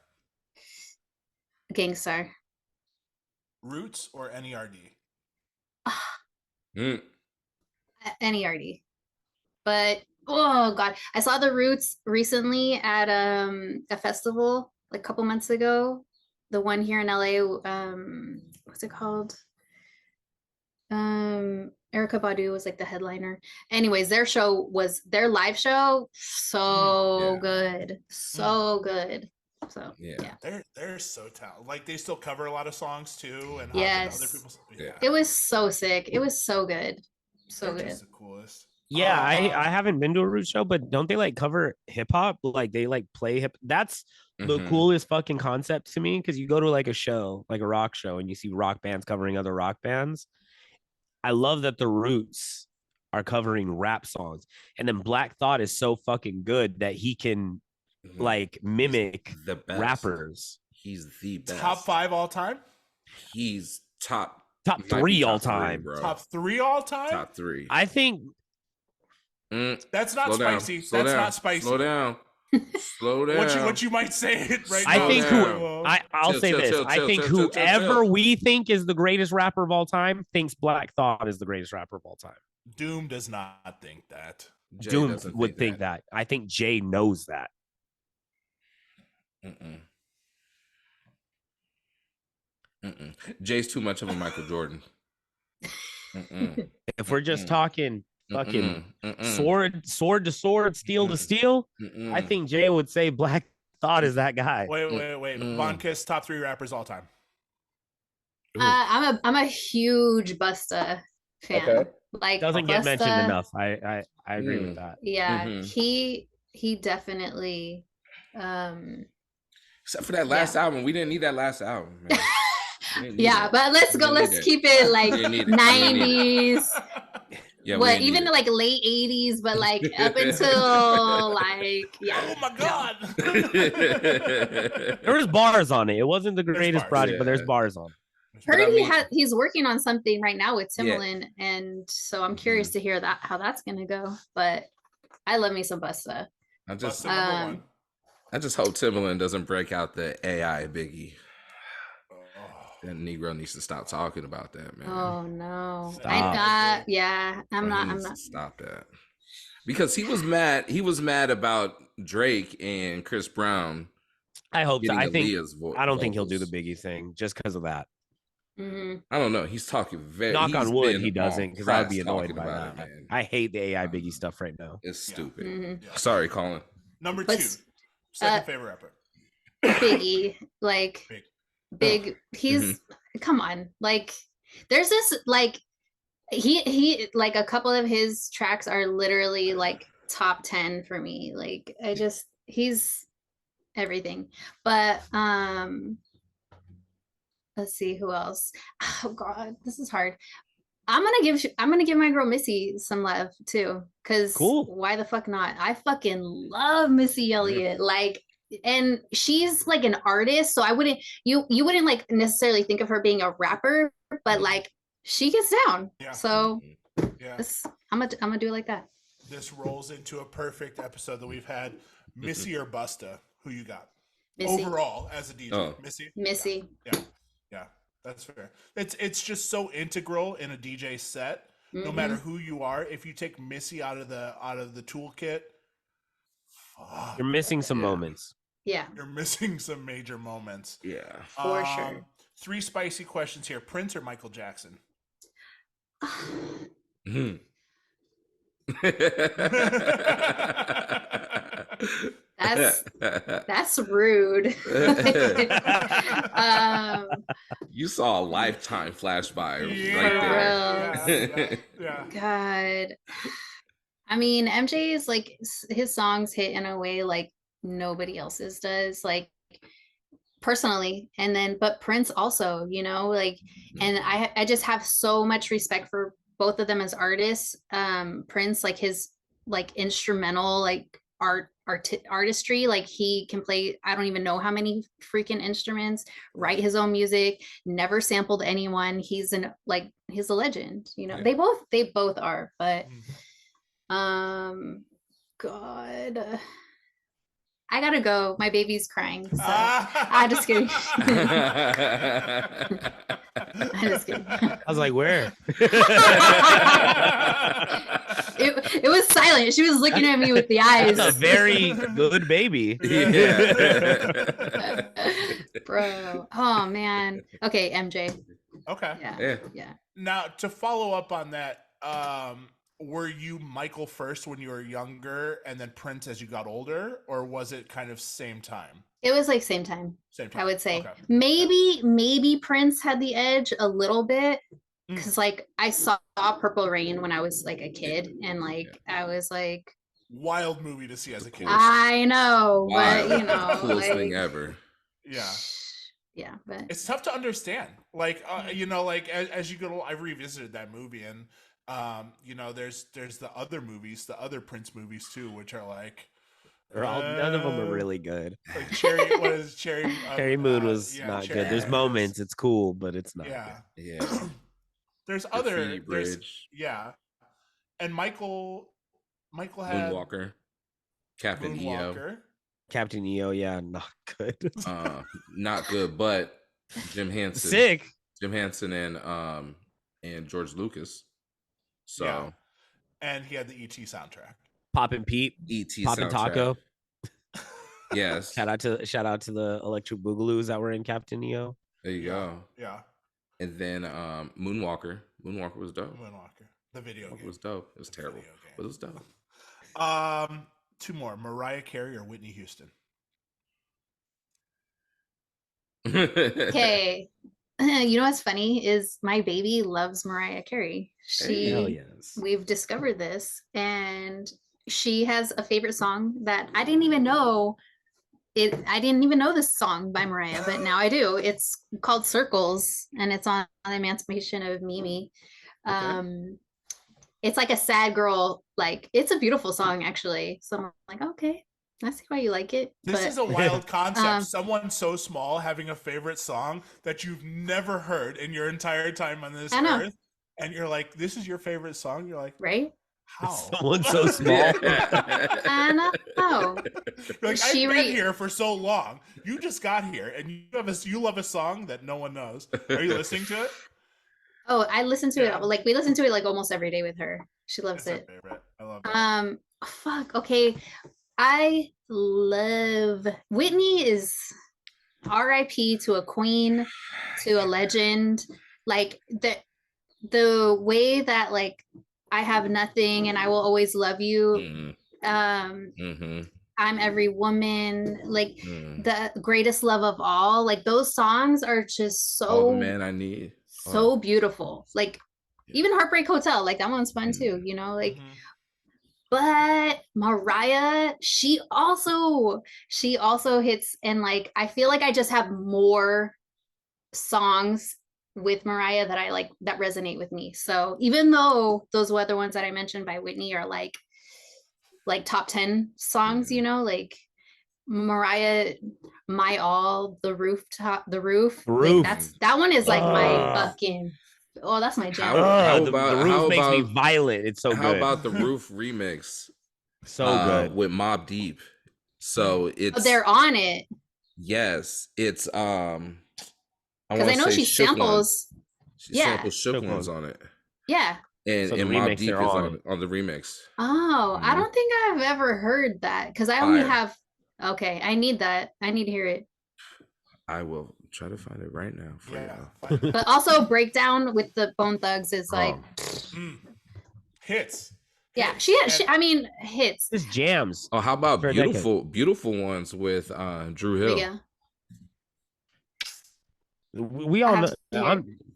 Gangstar.
Roots or NERD?
NERD. But oh god, I saw the Roots recently at a festival like a couple months ago. The one here in LA. What's it called? Erica Badu was like the headliner. Anyways, their live show so good. So good. So yeah.
They're so talented. Like they still cover a lot of songs too and
yes.
Other people's
It was so sick. It was so good. So
they're
good.
Just the coolest.
Yeah, I haven't been to a Roots show, but don't they like cover hip hop? Like they like play hip. That's the coolest fucking concept to me, because you go to like a show, like a rock show, and you see rock bands covering other rock bands. I love that the Roots are covering rap songs, and then Black Thought is so fucking good that he can like mimic
the best
rappers.
He's the best.
Top 5 all time.
He's top
3 all time.
Top 3 all time.
Top 3.
I think.
That's not spicy. That's not spicy.
Slow down. Slow down.
What you might say it right
I
now.
think I'll say this. I think whoever we think is the greatest rapper of all time thinks Black Thought is the greatest rapper of all time.
Doom does not think that.
Doom would think that. I think Jay knows that.
Jay's too much of a Michael Jordan.
If we're just talking fucking sword to sword, steel to steel, I think Jay would say Black Thought is that guy.
Wait. Von Kiss, top 3 rappers all time.
I'm a huge Busta fan. Okay. Like
doesn't
Busta,
get mentioned enough. I agree with that.
Yeah, he definitely.
Except for that last album, we didn't need that last album. Man.
Yeah, but let's keep it like 90s.
Yeah,
what even like late 80s, but like up until like
oh my god.
There was bars on it. It wasn't the greatest project, but there's bars on it.
Heard he's working on something right now with Timbaland, and so I'm curious to hear how that's gonna go. But I love me some Busta.
I just hope Timbaland doesn't break out the AI Biggie. That Negro needs to stop talking about that, man.
Oh no! I'm not.
Stop that, because he was mad. He was mad about Drake and Chris Brown.
I hope so. I don't think he'll do the Biggie thing just because of that.
Mm-hmm.
I don't know. He's talking very.
Knock on wood, he doesn't, because I'd be annoyed by that.
It, man.
I hate the AI Biggie stuff right now.
It's stupid. Yeah. Sorry, Colin.
Number 2, second favorite rapper.
Biggie, like. Big he's come on, like there's this like he like a couple of his tracks are literally like top 10 for me. Like he's everything. But let's see who else. Oh god, this is hard. I'm gonna give my girl Missy some love too, because why the fuck not? I fucking love Missy Elliott. Like, and she's like an artist, so I wouldn't you wouldn't like necessarily think of her being a rapper, but like she gets down. Yeah. So I'm gonna do it like that.
This rolls into a perfect episode that we've had. Missy or Busta, who you got?
Missy.
Overall as a DJ. Missy.
Yeah.
That's fair. It's just so integral in a DJ set. No matter
Mhm.
who you are, if you take Missy out of the toolkit, fuck,
You're missing some
Yeah.
moments.
Yeah,
you're missing some major moments.
Yeah.
for sure.
3 spicy questions here: Prince or Michael Jackson?
Mhm.
That's rude. um,
You saw a lifetime flash by right
For
there.
real.
Yeah.
God. I mean, MJ's like his songs hit in a way like nobody else's does, like personally. And then, but Prince also, you know, like, and I just have so much respect for both of them as artists. Prince, like his like instrumental, like artistry, like he can play, I don't even know how many freaking instruments, write his own music, never sampled anyone. He's he's a legend, you know.
Yeah.
They both are, but
Mm.
God, I gotta go. My baby's crying. So I'm just kidding. I'm just kidding.
I was like, where?
It was silent. She was looking at me with the eyes.
That's a very good baby.
Yeah.
Bro. Oh man. Okay, MJ.
Okay.
Yeah.
Now, to follow up on that, were you Michael first when you were younger and then Prince as you got older, or was it kind of same time?
It was like same time.
Same time.
I would say.
Okay.
Maybe Prince had the edge a little bit.
Mm.
Because like I saw Purple Rain when I was like a kid, and like I was like,
Wild movie to see as a kid.
I know,
Wild.
but you know,
Coolest
like,
thing ever.
Yeah.
yeah, but
It's tough to understand. Like, you know, like as you go, I revisited that movie, and you know, there's the other movies, the other Prince movies too, which are like,
None of them are really good.
like Cherry. What is Cherry?
Cherry Moon was not
Cherry
good. There's
Moon
moments, it's cool, but it's not
Yeah.
Yeah.
There's
Graffiti
there's
Bridge.
yeah, and Michael had
Moonwalker. Captain EO.
Moonwalker.
Captain EO, yeah, not good.
Not good, but Jim Henson.
Sick.
Jim Henson and George Lucas. So
Yeah. And he had the ET soundtrack.
Poppin' Pete,
ET
Poppin'
soundtrack.
Taco.
Yes.
Shout out to the Electric Boogaloos that were in Captain EO.
There you go.
Yeah.
And then Moonwalker. Moonwalker was dope.
Moonwalker. The video game.
It was dope. It was terrible, but it was dope.
2 more: Mariah Carey or Whitney Houston?
okay. You know what's funny is my baby loves Mariah Carey.
Hell yes.
We've discovered this, and she has a favorite song that I didn't even know. I didn't even know this song by Mariah, but now I do. It's called Circles, and it's on the Emancipation of Mimi. It's like a sad girl, like it's a beautiful song actually. So I'm like, okay, I see why you like it.
This is a wild concept. Someone so small having a favorite song that you've never heard in your entire time on this earth, and you're like, this is your favorite song. You're like,
right?
How?
Someone so small.
I know.
Like, I've been here for so long. You just got here, and you love a song that no one knows. Are you listening to it?
Oh, I listen to it. Like we listen to it like almost every day with her. She loves it.
Favorite. I love it.
Fuck. Okay. I love Whitney is R.I.P. to a queen, to a legend. Like the way that like I have nothing and I will always love you. I'm every woman, like the greatest love of all. Like those songs are just so
All the Man I Need.
So beautiful. Like even Heartbreak Hotel, like that one's fun too, you know, like but Mariah, she also hits, and like I feel like I just have more songs with Mariah that I like that resonate with me. So even though those other ones that I mentioned by Whitney are like top 10 songs, you know, like Mariah, My All, The Roof. Like that one is like my fucking that's my jam.
The Roof makes me violent. It's so good.
How about the Roof remix?
So good
with Mobb Deep. So it's
they're on it.
Yes, it's
Because I know she samples.
She samples Shook Ones on it.
Yeah.
And,
So
and Mobb Deep is on the remix.
Oh, I don't think I've ever heard that because I only have. Okay, I need that. I need to hear it.
I will try to find it right now for you.
But also, Breakdown with the Bone Thugs is like
hits.
Yeah, she I mean, hits.
This jams.
Oh, how about beautiful ones with Drew Hill?
Yeah.
We all know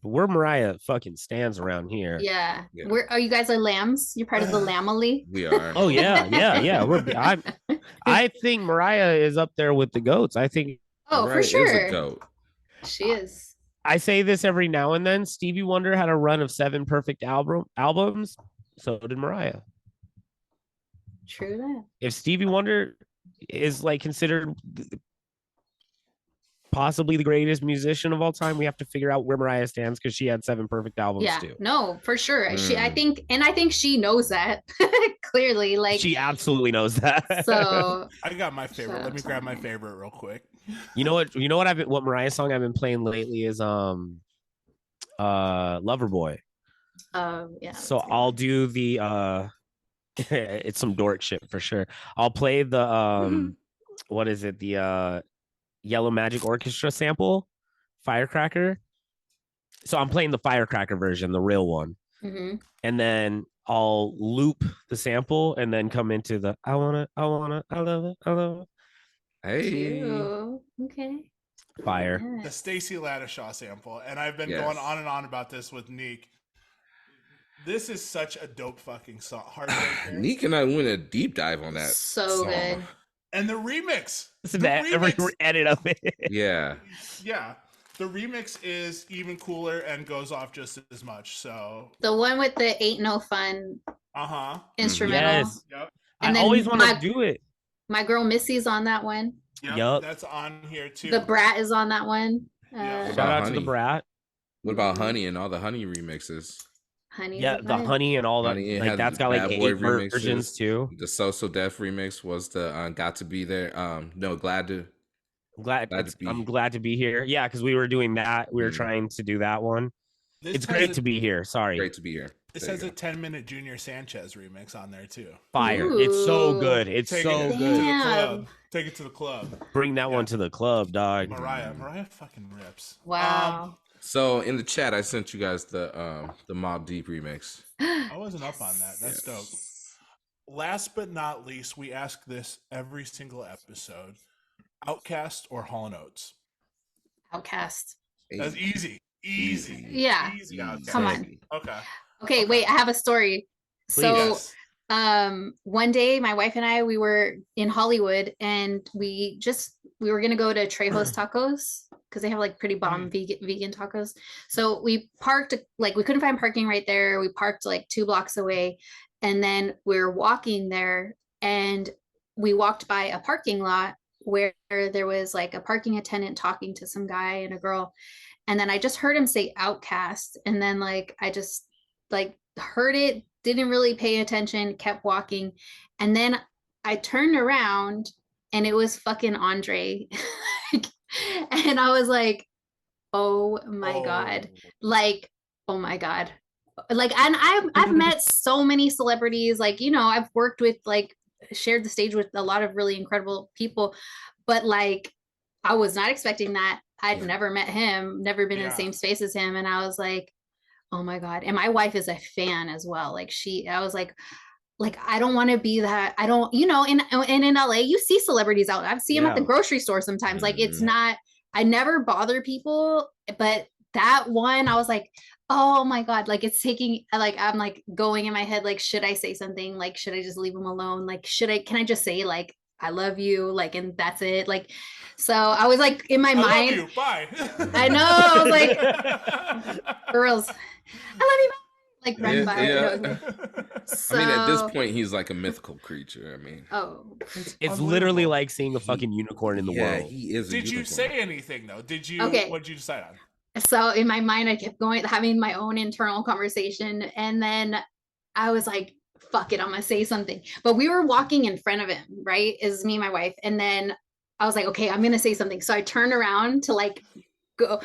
we're Mariah fucking stands around here.
Yeah. Are you guys lambs? You're part of the Lamely?
We are.
Oh yeah. I think Mariah is up there with the goats. I think
Mariah for sure.
is a goat.
She is.
I say this every now and then. Stevie Wonder had a run of 7 perfect albums. So did Mariah.
True that.
If Stevie Wonder is like considered possibly the greatest musician of all time, we have to figure out where Mariah stands because she had 7 perfect albums too.
No, for sure. I think she knows that clearly. Like
she absolutely knows that.
So
I got my favorite. Let me grab my favorite real quick.
You know what what Mariah song I've been playing lately is Loverboy.
Yeah.
So I'll do the it's some dork shit for sure. I'll play the what is it? The Yellow Magic Orchestra sample, Firecracker. So I'm playing the Firecracker version, the real one. And then I'll loop the sample and then come into the I love it.
Hey.
Okay.
Fire.
The Stacey Ladishaw sample. And I've been going on and on about this with Neek. This is such a dope fucking song.
Neek and I went a deep dive on that.
So good.
And the remix.
Every edit of it.
Yeah.
Yeah. The remix is even cooler and goes off just as much. So
the one with the Ain't No Fun instrumental.
Yes. Yep. And I always want to do it.
My girl Missy's on that one.
Yep. That's on here too.
The Brat is on that one.
Shout out to the Brat.
What about Honey and all the Honey remixes?
Honey.
Yeah, the Honey and all that. Like that's got like 8 versions too.
The So So Def remix was the Got to Be There. No, Glad to Be.
I'm glad to be here. Yeah, because we were doing that. We were trying to do that one. It's great to be here. Sorry.
Great to be here.
This has a 10-minute Junior Sanchez remix on there too.
Fire. Ooh. It's so good. It's so good.
To the club. Take it to the club.
Bring that one to the club, dog.
Mariah fucking rips.
Wow.
So in the chat, I sent you guys the Mobb Deep remix.
I wasn't up on that. That's dope. Last but not least, we ask this every single episode: Outkast or Hall & Oates?
Outkast.
That's easy.
Yeah.
Easy Outkast.
Come on.
Okay.
Wait. I have a story.
Please.
So, one day my wife and I, we were in Hollywood and we were going to go to Trejo's Tacos because they have like pretty bomb vegan tacos. So we parked, like we couldn't find parking right there. We parked like 2 blocks away and then we were walking there and we walked by a parking lot where there was like a parking attendant talking to some guy and a girl. And then I just heard him say Outkast. And then like, I just like heard it, didn't really pay attention, kept walking. And then I turned around and it was fucking Andre. And I was like, oh my God. Like, oh my God. Like, and I've met so many celebrities, like, you know, I've worked with, like, shared the stage with a lot of really incredible people, but like, I was not expecting that. I'd never met him, never been in the same space as him. And I was like, oh my God. And my wife is a fan as well. Like I was like, I don't want to be that. I don't, you know, in LA, you see celebrities out. I see them at the grocery store sometimes. Like it's not, I never bother people, but that one, I was like, oh my God, like it's taking, like, I'm like going in my head, like, should I say something? Like, should I just leave him alone? Like, can I just say like, I love you, like, and that's it. Like, so I was like in my mind,
love you. Bye.
I know, I was like, girls, I love you. Bye. Like run by.
Yeah.
So,
I mean, at this point, he's like a mythical creature. I mean,
it's literally like seeing a fucking unicorn in the world.
He is.
Did you say anything though? Did you?
Okay.
What did you decide on?
So in my mind, I kept going, having my own internal conversation, and then I was like, fuck it, I'm gonna say something. But we were walking in front of him, right? Is me and my wife. And then I was like, okay, I'm gonna say something. So I turned around to like go.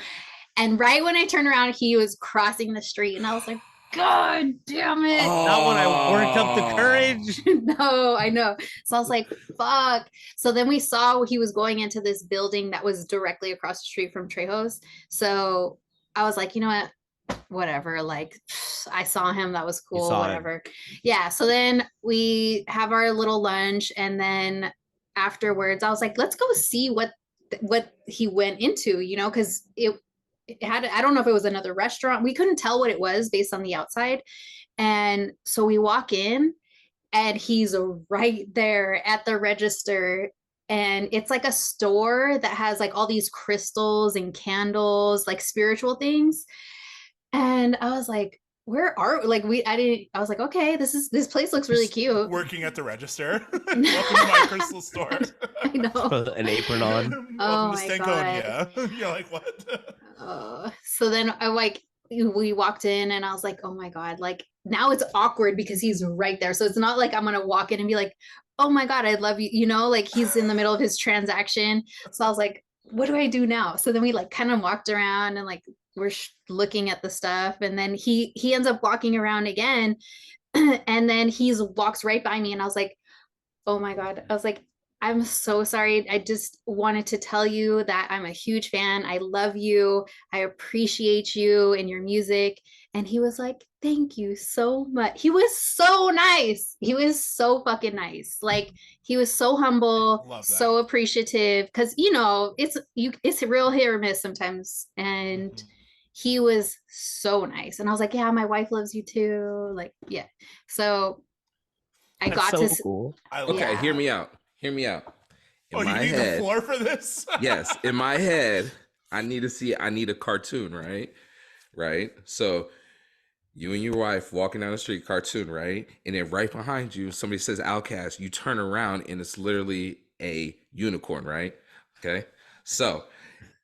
And right when I turned around, he was crossing the street, and I was like, God damn it.
Not when I worked up the courage.
No, I know. So I was like, fuck. So then we saw he was going into this building that was directly across the street from Trejo's. So I was like, you know what? Whatever. Like, I saw him. That was cool. Whatever. Yeah. So then we have our little lunch. And then afterwards, I was like, let's go see what he went into, you know, because it had, I don't know if it was another restaurant. We couldn't tell what it was based on the outside. And so we walk in and he's right there at the register. And it's like a store that has like all these crystals and candles, like spiritual things. And I was like, where are like I was like, okay, this place looks really cute.
Working at the register. Welcome to my crystal store.
I know.
An apron on.
Oh my God.
You're like, what?
So then we walked in and I was like, oh my God, like now it's awkward because he's right there. So it's not like I'm gonna walk in and be like, oh my God, I love you, you know, like he's in the middle of his transaction. So I was like, what do I do now? So then we like kind of walked around and like we're looking at the stuff, and then he ends up walking around again, and then he's walks right by me, and I was like, oh my God. I was like, I'm so sorry. I just wanted to tell you that I'm a huge fan. I love you. I appreciate you and your music. And he was like, thank you so much. He was so nice. He was so fucking nice. Like he was so humble, so appreciative. Cause you know, it's a real hit or miss sometimes. And he was so nice. And I was like, yeah, my wife loves you too. Like, yeah. So I got
so
to
cool.
Okay, hear me out. Hear me out.
In my you need head, the floor for this?
Yes, in my head, I need a cartoon, right? Right? So you and your wife walking down the street, cartoon, right? And then right behind you, somebody says Outcast, you turn around and it's literally a unicorn, right? Okay. So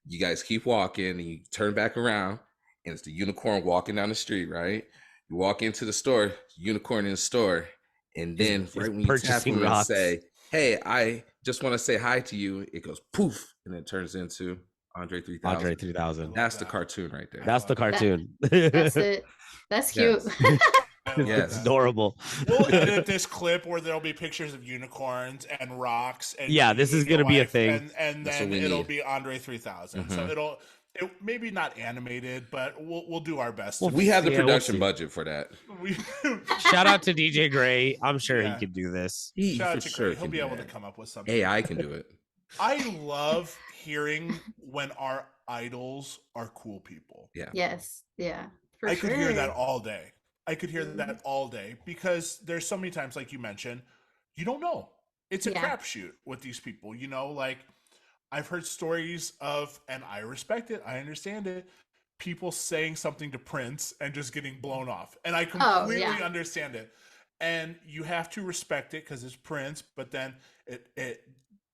you guys keep walking and you turn back around and it's the unicorn walking down the street, right? You walk into the store, unicorn in the store, and then right when you tap him and say, hey, I just want to say hi to you, it goes poof, and it turns into Andre 3000.
Andre 3000.
That's the cartoon right there.
That's the cartoon.
That's it. That's cute.
Yes. It's adorable.
We'll edit this clip where there'll be pictures of unicorns and rocks. And
yeah, this is going to be a thing.
And then it'll be Andre 3000. Mm-hmm. So it maybe not animated, but we'll do our best.
Well, we have the production budget for that.
Shout out to DJ Gray. I'm sure he could do this.
Shout out to Gray. He'll be able to come up with something.
AI can do it.
I love hearing when our idols are cool people.
Yeah.
Yes. Yeah.
I could hear that all day. I could hear that all day because there's so many times, like you mentioned, you don't know. It's a crapshoot with these people, you know, like I've heard stories of, and I respect it, I understand it, people saying something to Prince and just getting blown off. And I completely understand it. And you have to respect it because it's Prince, but then it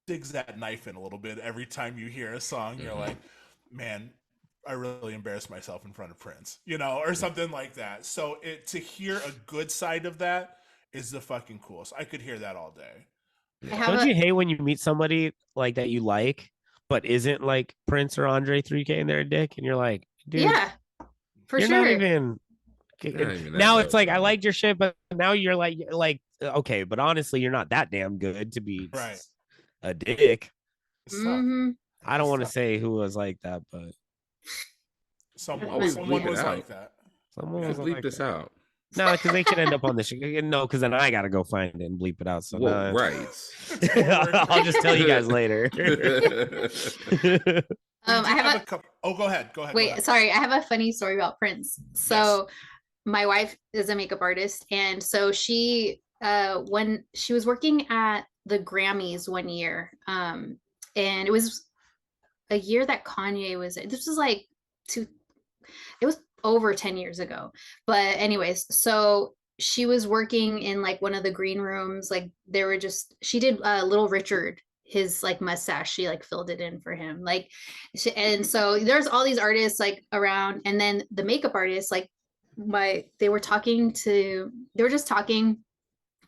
digs that knife in a little bit every time you hear a song. You're like, man, I really embarrassed myself in front of Prince, you know, or something like that. So to hear a good side of that is the fucking coolest. I could hear that all day.
Don't you hate when you meet somebody like that you like, but isn't like Prince or Andre 3K and they're a dick, and you're like, dude,
yeah, for
you're
sure.
not even now it's like I liked your shit, but now you're like okay, but honestly, you're not that damn good to be a dick.
Mm-hmm.
I don't want to say who was like that, but
someone was like that.
Someone was bleep this out.
No, because they could end up on the show. No, because then I gotta go find it and bleep it out. So
right.
I'll just tell you guys later.
I have a couple. Oh, go ahead.
Wait, sorry. I have a funny story about Prince. So my wife is a makeup artist, and so she when she was working at the Grammys one year, and it was a year that Kanye was. This was like it was over 10 years ago. But anyways, so she was working in like one of the green rooms. Like she did Little Richard, his like mustache. She like filled it in for him. Like, and so there's all these artists like around. And then the makeup artists, like they were just talking.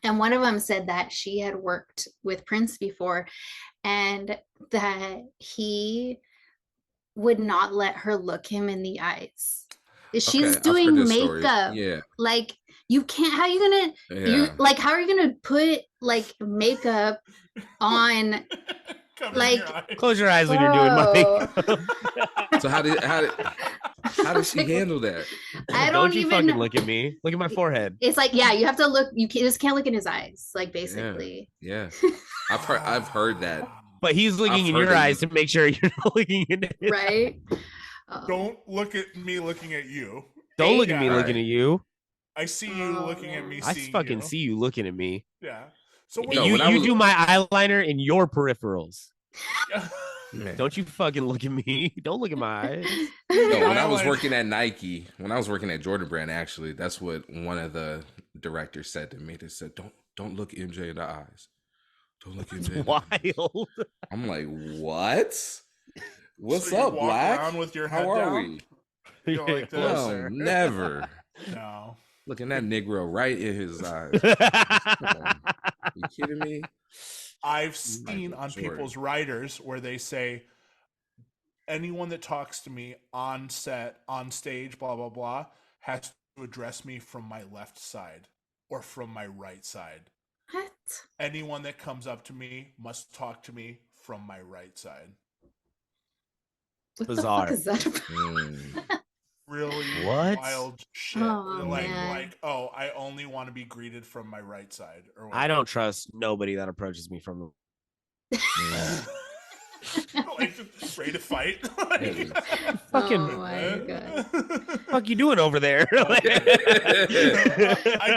And one of them said that she had worked with Prince before and that he would not let her look him in the eyes. She's
Okay, I've heard
doing
this story.
makeup.
Yeah.
Like you can't. How are you gonna? You're
Yeah.
like, how are you gonna put like makeup on?
Covering
Like,
your eyes.
Close your eyes when you're doing my
Whoa.
makeup.
So how did she handle that?
I
Don't
don't
you
even
fucking look at me. Look at my forehead.
It's like, yeah, you have to look. Just can't look in his eyes. Like
Yeah.
basically.
Yeah. I've heard that.
But he's looking
I've
in
heard
your
that
eyes to make sure you're not looking in his.
Right.
Don't look at me looking at you.
Don't look at me
Yeah.
looking at you.
I see you looking at me.
I
Seeing
fucking
you.
see you looking at me.
Yeah. So
No,
you
when I was-
do my eyeliner in your peripherals.
Man.
Don't you fucking look at me. Don't look at my eyes.
No, when I was working at Nike, when I was working at Jordan Brand, actually, that's what one of the directors said to me. They said, "Don't look MJ in the eyes. Don't look MJ." In the eyes."
Wild.
I'm like, what? What's
So you
up,
walk
Black?
around with your
How
head
are
down?
we?
Go like this.
No,
or-
never.
No.
Looking that Negro right in his eyes. Come on. You kidding me?
I've seen
Michael
on
Jordan.
people's writers where they say anyone that talks to me on set, on stage, blah blah blah, has to address me from my left side or from my right side.
What?
Anyone that comes up to me must talk to me from my right side.
What
Bizarre.
the fuck is that about?
Mm.
Really
What?
wild shit.
Oh,
like,
man.
I only want to be greeted from my right side. Or
I don't trust nobody that approaches me from
Mm.
like ready to fight.
fucking
Oh my god.
fuck you doing over there?
I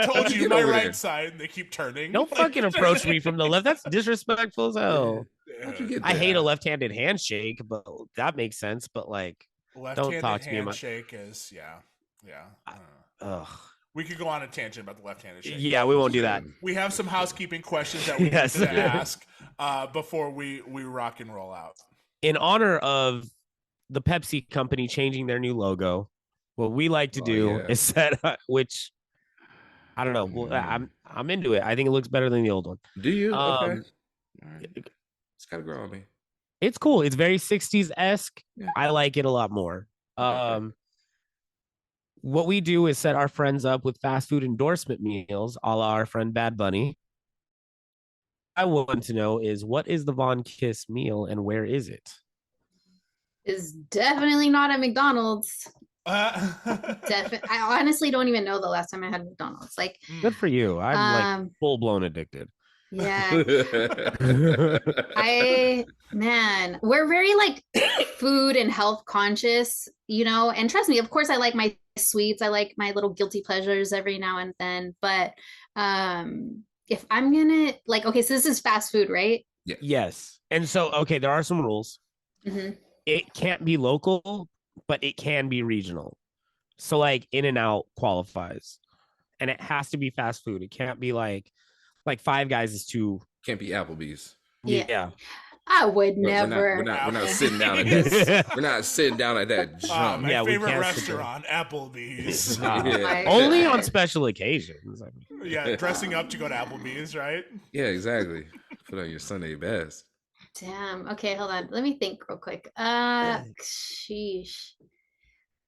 told you
Get
my
over
right
there.
side, and they keep turning.
Don't fucking approach me from the left. That's disrespectful as hell.
How'd you get
I
there?
hate a left-handed handshake, but that makes sense. But like,
Left-handed
talk to me about-
handshake is yeah. I don't know.
ugh.
We could go on a tangent about the left-handed shake.
Yeah, we won't do that.
We have some housekeeping questions that we
Yes.
need to ask before we rock and roll out.
In honor of the Pepsi company changing their new logo, what we like to
Oh,
do
yeah.
is set which I don't know. Well, I'm into it. I think it looks better than the old one.
Do you? Okay.
Um,
All right. It's gotta grow on me.
It's cool. It's very 60s esque.
Yeah.
I like it a lot more.
Okay.
What we do is set our friends up with fast food endorsement meals, a la our friend Bad Bunny. I want to know is what is the Von Kiss meal and where is it?
Is definitely not at McDonald's.
Definitely.
I honestly don't even know the last time I had McDonald's. Like,
Good for you. I'm like
um,
full blown addicted.
yeah, we're very like food and health conscious, and trust me, of course I like my sweets. I like my little guilty pleasures every now and then. But if I'm gonna okay, so this is fast food, right?
Yes. And so, okay, there are some rules.
Mm-hmm.
It can't be local, but it can be regional. So like In-N-Out qualifies. And it has to be fast food. It can't be like Five Guys is too.
Can't be Applebee's.
Yeah.
I would
We're
never.
not sitting down at that. We're not sitting down at that jump.
My
Yeah, we
favorite
can't sit there.
restaurant, Applebee's.
Yeah.
Only on special occasions. I mean,
Yeah, dressing up to go to Applebee's, right?
Yeah, exactly. Put on your Sunday best.
Damn. Okay, hold on. Let me think real quick. Sheesh.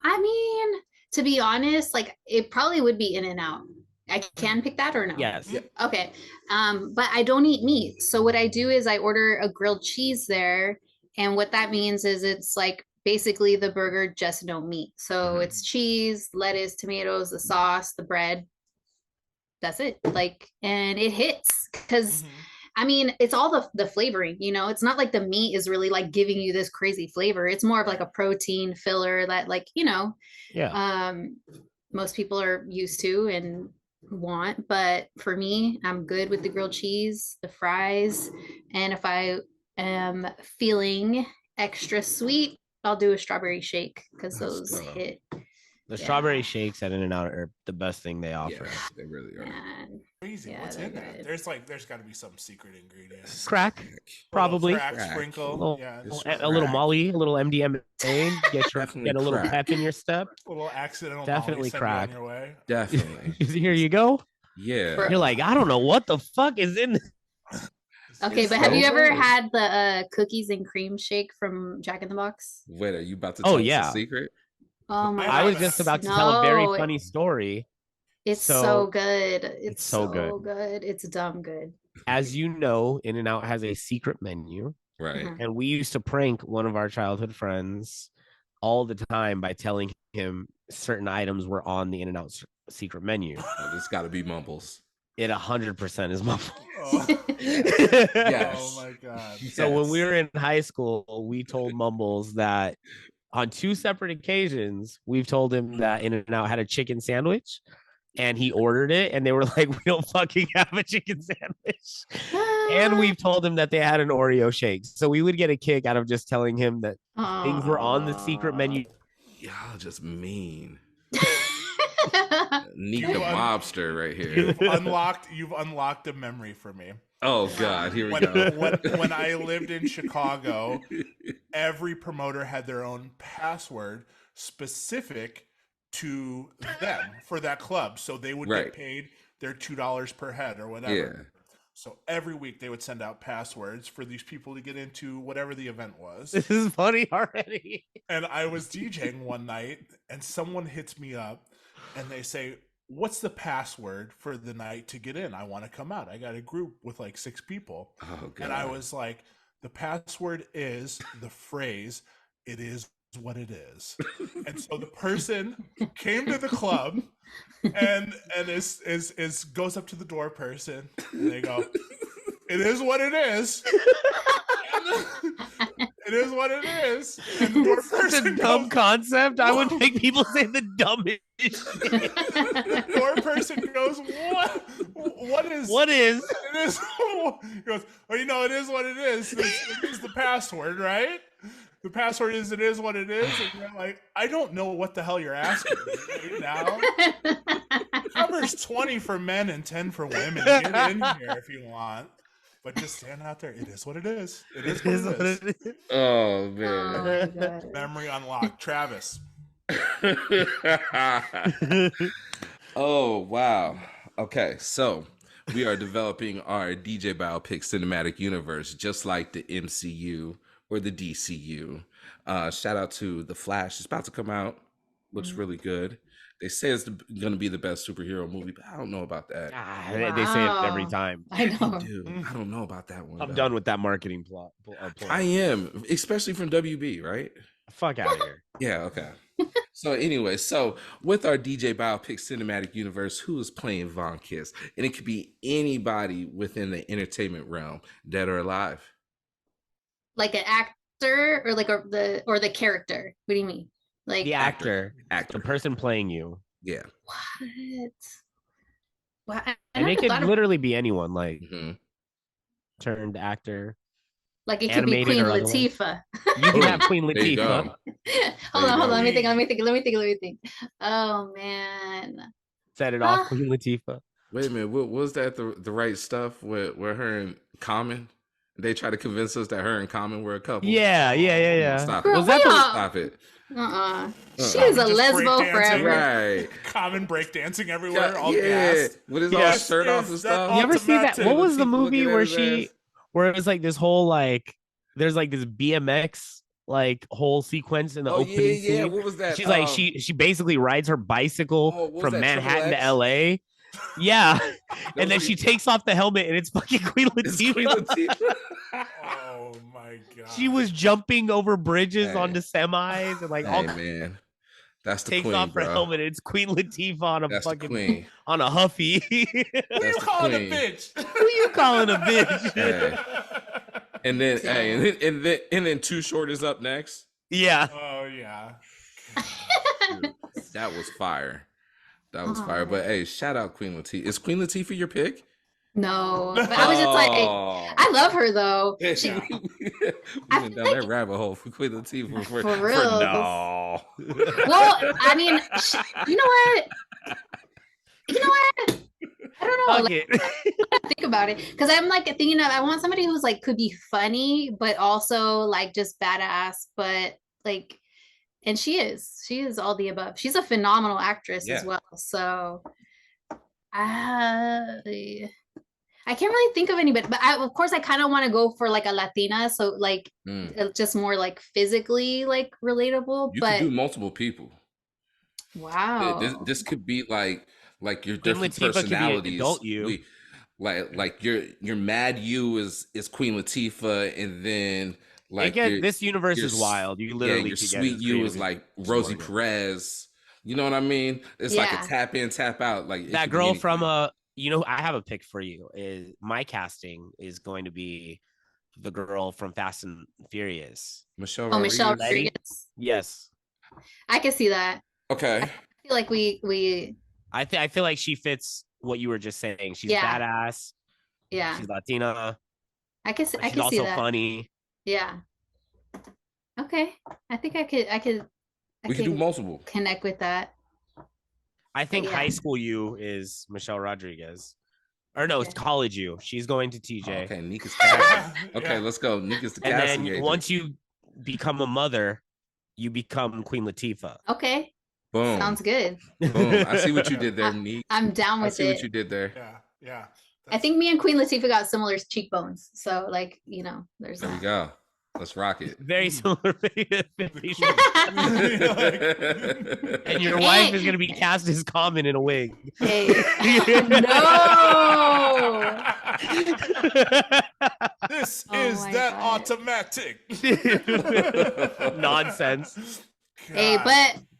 I mean, to be honest, it probably would be In-N-Out. I can pick that or no?
yes.
Yeah.
Okay. But I don't eat meat. So what I do is I order a grilled cheese there. And what that means is it's like basically the burger, just no meat. So it's cheese, lettuce, tomatoes, the sauce, the bread. That's it. And it hits because I mean, it's all the flavoring, it's not like the meat is really like giving you this crazy flavor. It's more of like a protein filler that
Yeah.
most people are used to and want. But for me, I'm good with the grilled cheese, the fries. And if I am feeling extra sweet, I'll do a strawberry shake because
Let's
those
go.
hit.
The
Yeah.
strawberry shakes at In-N-Out are the best thing they
Yeah,
offer.
they really are.
And
Crazy.
Yeah,
What's
they're
in that?
good.
There's got to be some secret ingredient.
Crack, probably.
Crack,
Crack.
sprinkle.
Little-
Yeah.
It's
A little
crack.
Molly, a little MDMA, get
Definitely
a little
crack.
pep in your step.
A little accidental.
Definitely
Molly send you
crack.
on your way.
Definitely.
Here you go.
Yeah.
For-
You're like, I don't know what the fuck is in this.
Okay,
It's
but have
so
you ever
good.
had the cookies and cream shake from Jack in the Box?
Wait, are you about to
Oh
tell us a
yeah.
secret?
Oh my
I
I was
haven't.
just
goodness.
about to tell a very
No,
funny story.
it's so
So
good.
it's
It's
so good.
so good. It's dumb good.
As you know, In-N-Out has a secret menu,
Right.
Mhm.
and we used to prank one of our childhood friends all the time by telling him certain items were on the In-N-Out secret menu.
Oh, this got to be Mumbles.
It 100% is Mumbles.
Oh,
Yes.
oh my god.
So when we
Yes.
were in high school, we told Mumbles that on 2 separate occasions, we've told him that In-N-Out had a chicken sandwich, and he ordered it, and they were like, "We don't fucking have a chicken sandwich." And we've told him that they had an Oreo shake. So we would get a kick out of just telling him that things were on the secret menu.
Y'all just mean.
You've
Nika mobster right here.
You've unlocked a memory for me.
Oh God, here we
When,
go.
when I lived in Chicago, every promoter had their own password specific to them for that club. So they would
Right.
get paid their $2 per head or whatever.
Yeah.
So every week they would send out passwords for these people to get into whatever the event was.
This is funny already.
And I was DJing one night and someone hits me up and they say, "What's the password for the night to get in? I want to come out. I got a group with like 6 people."
Oh God.
And I was like, "The password is the phrase, 'It is what it is.'" And so the person came to the club and is goes up to the door person and they go, "It is what it is." It is what it is. And the door
Such a
person
dumb
goes,
concept. I would think people say the dumbest shit.
the door person goes, What is
What is?
it is?" He goes, "Well, it is what it is. It is the password, right? The password is "it is what it is." And you're like, "I don't know what the hell you're asking me right now." Covers 20 for men and 10 for women. Get in here if you want. But just stand out there. It is what it is. It is what it is.
Oh
Oh
man.
my god.
Memory unlocked. Travis.
Oh wow. Okay, so we are developing our DJ Biopic cinematic universe, just like the MCU or the DCU. Shout out to The Flash. It's about to come out. Looks really good. They say it's going to be the best superhero movie, but I don't know about that.
They say it every
Wow.
time.
I
They
know.
do. I don't know about that one.
I'm
though.
done with that marketing plot.
I am, especially from WB, right?
Fuck out of here.
Yeah, okay. So anyway, with our DJ Biopic cinematic universe, who is playing Von Kiss? And it could be anybody within the entertainment realm, dead or alive.
Like an actor or like the character. What do you mean? Like
The actor,
Actor.
the person playing you.
Yeah.
what? Wow, I
And it
never
could
thought of
literally be anyone, like
hmm
turned actor.
like it could be
animated
Queen
or otherwise.
Latifah.
You can have Queen
There you go.
Latifah.
Hold on.
go.
Let me think. Oh man.
Set it off,
Ah.
Queen Latifah.
Wait a minute. Was that the right stuff with her and Common? They try to convince us that her and Common were a couple.
Yeah.
Stop
Girl,
it.
Was that
we
the
all-
Stop it.
She is a
Just
lesbo
breakdancing.
forever.
Right.
Common breakdancing everywhere,
Yeah,
all gassed.
with his
Yeah.
all shirt off and
Is
stuff.
that
You ever see that?
Ultimate
What was the
people
movie
looking at
where
his ass.
where it was like this whole like there's like this BMX like whole sequence in the
Oh
opening
yeah.
scene.
What was that?
She's like she basically rides her bicycle
what was
from
that,
Manhattan
Triple
to
X?
LA. Yeah.
That
And then
was
she
like-
takes off the helmet and it's fucking Queen
It's
Latifah.
Queen Latifah.
Oh my god.
She was jumping over bridges
Hey.
onto semis and like all
Hey man, that's the
takes
queen,
off her
bro.
helmet. It's Queen Latifah on a
That's the
fucking
queen.
on a Huffy.
Who you
That's the
calling a
queen.
bitch?
Who you calling a bitch?
Hey. And then and then Too Short is up next.
Yeah.
Oh yeah.
Dude, that was fire. That was
Oh,
fire. But
man.
hey, shout out Queen Latifah. Is Queen Latifah your pick?
No, but I was just like,
Oh.
I love her though.
Yeah,
She,
we
I
went
feel
down
like-
that rabbit hole for Queen Latifah for
real.
no.
well, I mean, you know what? I don't know.
Fuck
Like,
it.
think about it because I'm like thinking of I want somebody who's like could be funny, but also like just badass, but like, and she is all the above. She's a phenomenal actress
Yeah.
as well. So, I I can't really think of anybody, but of course I kind of want to go for like a Latina, so like just more like physically like relatable.
You could
but
do multiple people.
wow,
This could be like your
Queen
different
Latifah could be an
personalities.
adult you.
We like your mad you is Queen Latifah, and then like
this universe is wild. You literally
your
could
sweet
get
you is like Rosie
Morgan.
Perez. You know what I mean? It's like a tap in, tap out. Like
that girl from I have a pick for you. Is my casting is going to be the girl from Fast and Furious.
Michelle
Rodriguez.
Yes,
I can see that.
Okay,
I feel like we.
I feel like she fits what you were just saying. She's badass.
Yeah,
she's Latina.
I can. I
she's
can
also
see that.
funny.
Yeah. Okay, I think I could.
We could do multiple.
Connect with that.
I think high school you is Michelle Rodriguez. Or no, it's college you. She's going to TJ.
Oh, okay, Nika's casting. Okay, let's go. Nika's the casting
And then
agent.
once you become a mother, you become Queen Latifah.
Okay.
Boom.
Sounds good.
Boom. I see what you did there, Nika.
I'm down with it.
I see what you did there.
Yeah.
I think me and Queen Latifah got similar cheekbones. So like, there's
there we go. Let's rock it.
Very similar. And your wife is going to be cast as Common in a wig.
Hey.
No. This is that God. Automatic
nonsense.
God. Hey,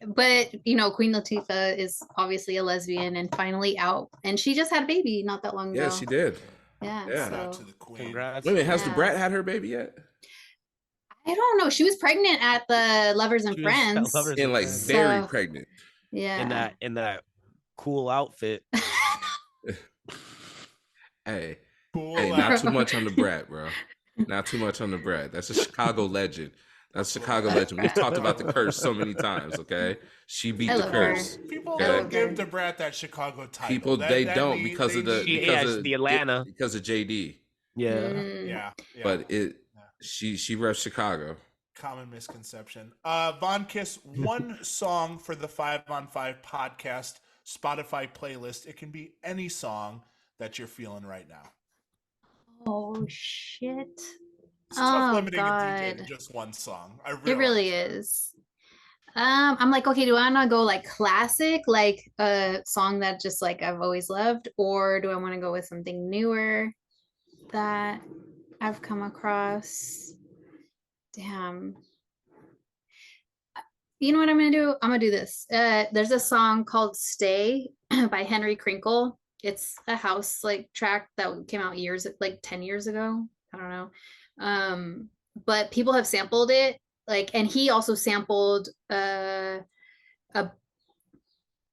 but Queen Latifah is obviously a lesbian and finally out, and she just had a baby not that long ago.
Yeah, she did.
Yeah.
So. To the queen.
Congrats.
Wait a minute, has the brat had her baby yet?
I don't know. She was pregnant at the Lovers and Friends.
And like very pregnant.
Yeah.
In that cool outfit.
Hey, not too much on the brat, bro. Not too much on the brat. That's a Chicago legend. We've talked about the curse so many times, okay? She beat the curse.
Her. People don't give the brat that Chicago title.
People don't because of
the Atlanta.
Because of JD.
Yeah.
But she reps Chicago.
Common misconception. Von Kiss, one song for the 5 on 5 podcast Spotify playlist. It can be any song that you're feeling right now.
Oh shit.
It's tough limiting a DJ to just one song.
It really is. I'm like, okay, do I want to go like classic, like a song that just like I've always loved, or do I want to go with something newer that I've come across? Damn. You know what I'm gonna do? I'm gonna do this. There's a song called "Stay" by Henry Crinkle. It's a house like track that came out 10 years ago. I don't know. But people have sampled it, like, and he also sampled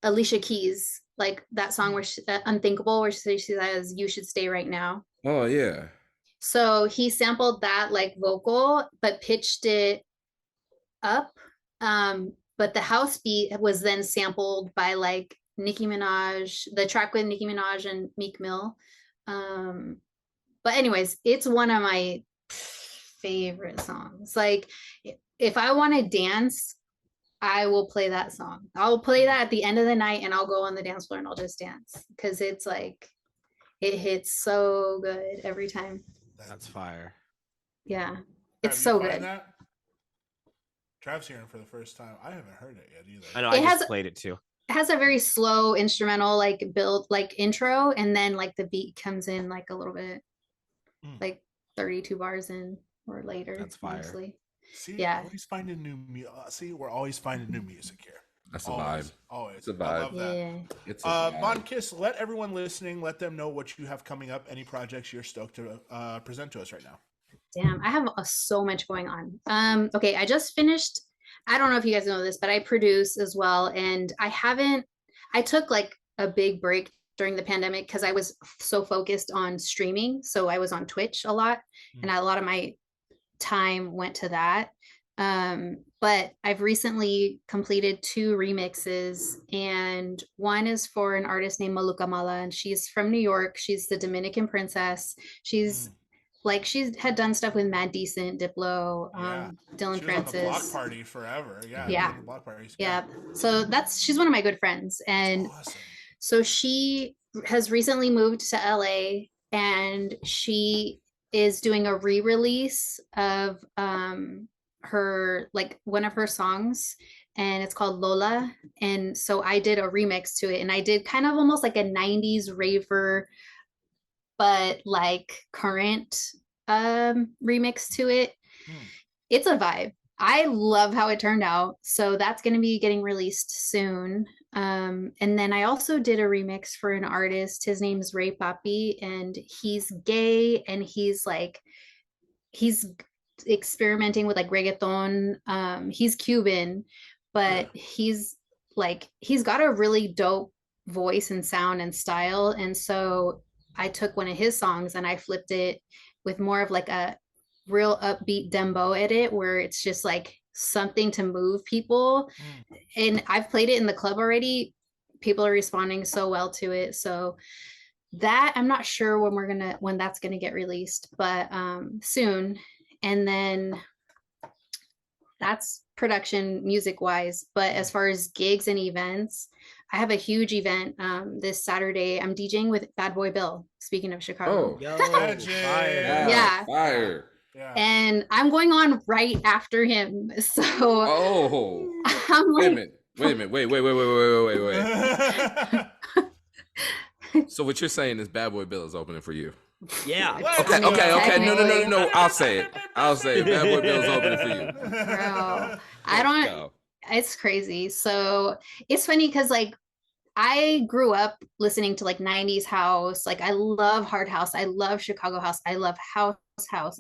Alicia Keys, like that song where Unthinkable, where she says "You should stay right now."
Oh yeah.
So he sampled that like vocal, but pitched it up. But the house beat was then sampled by like Nicki Minaj, the track with Nicki Minaj and Meek Mill. But anyways, it's one of my favorite songs. Like if I want to dance, I will play that song. I'll play that at the end of the night and I'll go on the dance floor and I'll just dance because it's like it hits so good every time.
That's fire.
Yeah, it's so good.
That? Trav's hearing for the first time. I haven't heard it yet either.
I know. I just played it too.
It has a very slow instrumental like build, like intro, and then like the beat comes in like a little bit, like 32 bars in or later.
That's fire.
See, yeah. Always finding new music. See, we're always finding new music here.
That's a vibe.
Always.
It's a vibe.
I love that.
Yeah.
It's a vibe.
Von Kiss, let everyone listening, let them know what you have coming up, any projects you're stoked to present to us right now.
Damn, I have so much going on. Okay, I just finished, I don't know if you guys know this, but I produce as well. And I took like a big break during the pandemic because I was so focused on streaming. So I was on Twitch a lot and a lot of my time went to that. But I've recently completed 2 remixes, and one is for an artist named Maluka Mala, and she's from New York. She's the Dominican princess. She's like, she had done stuff with Mad Decent, Diplo, Dylan
she
Francis.
Was on the Block Party forever.
Yeah.
Block Parties.
Yeah. So she's one of my good friends. And
awesome.
So she has recently moved to LA, and she is doing a re-release of her, like, one of her songs, and it's called Lola. And so I did a remix to it, and I did kind of almost like a 90s raver, but like current remix to it. It's a vibe. I love how it turned out. So that's going to be getting released soon. And then I also did a remix for an artist. His name's Ray Papi, and he's gay, and he's experimenting with like reggaeton. He's Cuban, but he's got a really dope voice and sound and style. And so I took one of his songs and I flipped it with more of like a real upbeat dembow edit, where it's just like something to move people. And I've played it in the club already. People are responding so well to it. So that, I'm not sure when that's gonna get released, but soon. And then that's production music wise. But as far as gigs and events, I have a huge event this Saturday. I'm DJing with Bad Boy Bill. Speaking of Chicago.
Oh,
Yo,
Fire.
Yeah.
Fire.
Yeah.
And I'm going on right after him. So
Oh,
I'm like,
wait a minute. So what you're saying is Bad Boy Bill is opening for you?
Yeah.
Okay. No. I'll say it. Bad Boy Bill's opening for you.
Bro, it's crazy. So it's funny because like I grew up listening to like 90s house. Like I love hard house. I love Chicago house. I love house.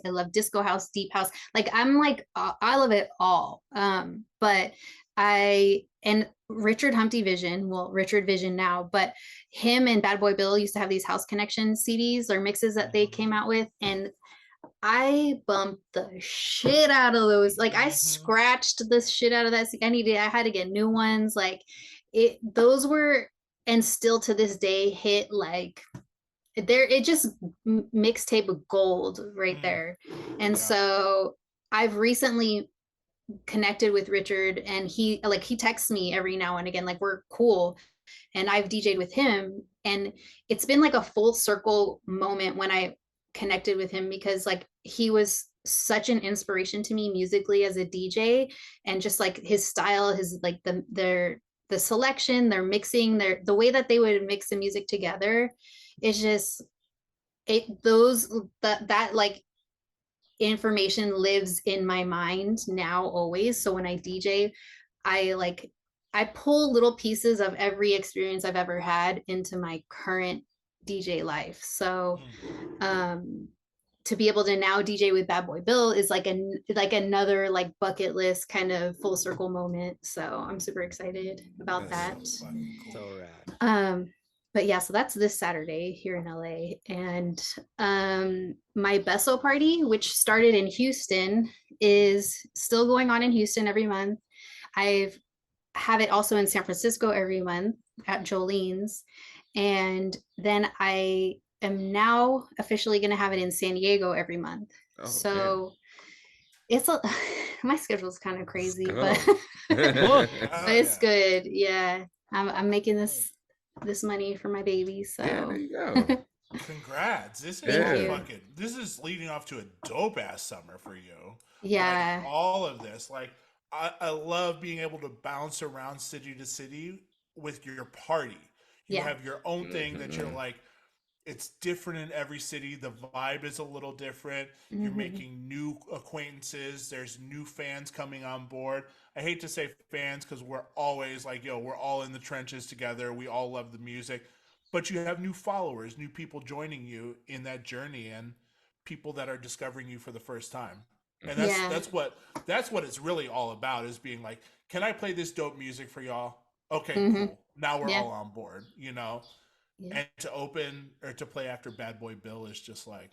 I love disco house, deep house. Like I'm like, I love it all. But and Richard Vision now, but him and Bad Boy Bill used to have these House Connection CDs or mixes that they came out with. And I bumped the shit out of those. Like I scratched the shit out of that. I had to get new ones. Like those were, and still to this day hit like it just mixtape gold right there. And so I've recently connected with Richard, and he texts me every now and again, like we're cool. And I've DJ'd with him, and it's been like a full circle moment when I connected with him, because like he was such an inspiration to me musically as a DJ, and just like his style, his like the selection, their mixing, the way that they would mix the music together is just that like information lives in my mind now always. So when I DJ, I pull little pieces of every experience I've ever had into my current DJ life. So to be able to now DJ with Bad Boy Bill is like another like bucket list kind of full circle moment. So I'm super excited about that.
So rad.
But yeah, so that's this Saturday here in LA. And my BESO party, which started in Houston, is still going on in Houston every month. I have it also in San Francisco every month at Jolene's. And then I am now officially going to have it in San Diego every month. Oh, so it's my schedule is kind of crazy, but it's good. Yeah, I'm making this money for my baby. So
yeah, there you go.
Congrats. This is leading off to a dope ass summer for you.
Yeah.
Like, all of this. Like I love being able to bounce around city to city with your party. You have your own thing that you're like, it's different in every city. The vibe is a little different. You're making new acquaintances. There's new fans coming on board. I hate to say fans because we're always like, we're all in the trenches together. We all love the music. But you have new followers, new people joining you in that journey, and people that are discovering you for the first time. And that's what it's really all about, is being like, can I play this dope music for y'all? Okay, cool. Now we're all on board, Yeah. And to open or to play after Bad Boy Bill is just like,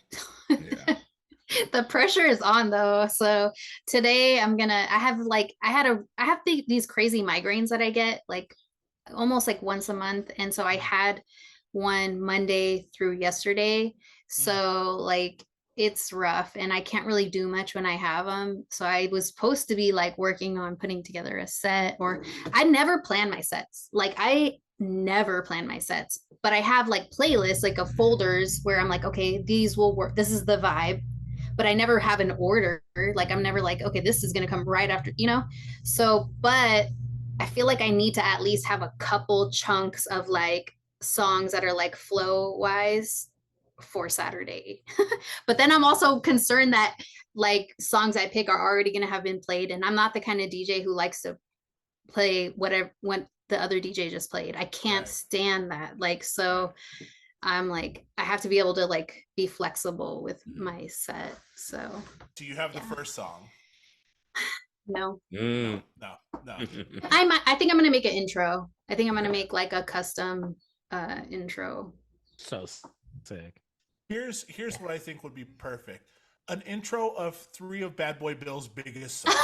The pressure is on though. So today I have these crazy migraines that I get like almost like once a month. And so I had one Monday through yesterday. So like it's rough, and I can't really do much when I have them. So I was supposed to be like working on putting together a set, or I never plan my sets. Like I never plan my sets, but I have like playlists, like of folders where I'm like, okay, these will work. This is the vibe, but I never have an order. Like I'm never like, okay, this is going to come right after, you know? So, but I feel like I need to at least have a couple chunks of like songs that are like flow wise for Saturday. But then I'm also concerned that like songs I pick are already going to have been played. And I'm not the kind of DJ who likes to play whatever when the other DJ just played. I can't stand that. Like, so I'm like, I have to be able to like be flexible with my set. So
do you have the first song?
No.
No.
I think I'm gonna make an intro. I think I'm gonna make like a custom intro.
So sick.
Here's what I think would be perfect. An intro of 3 of Bad Boy Bill's biggest songs.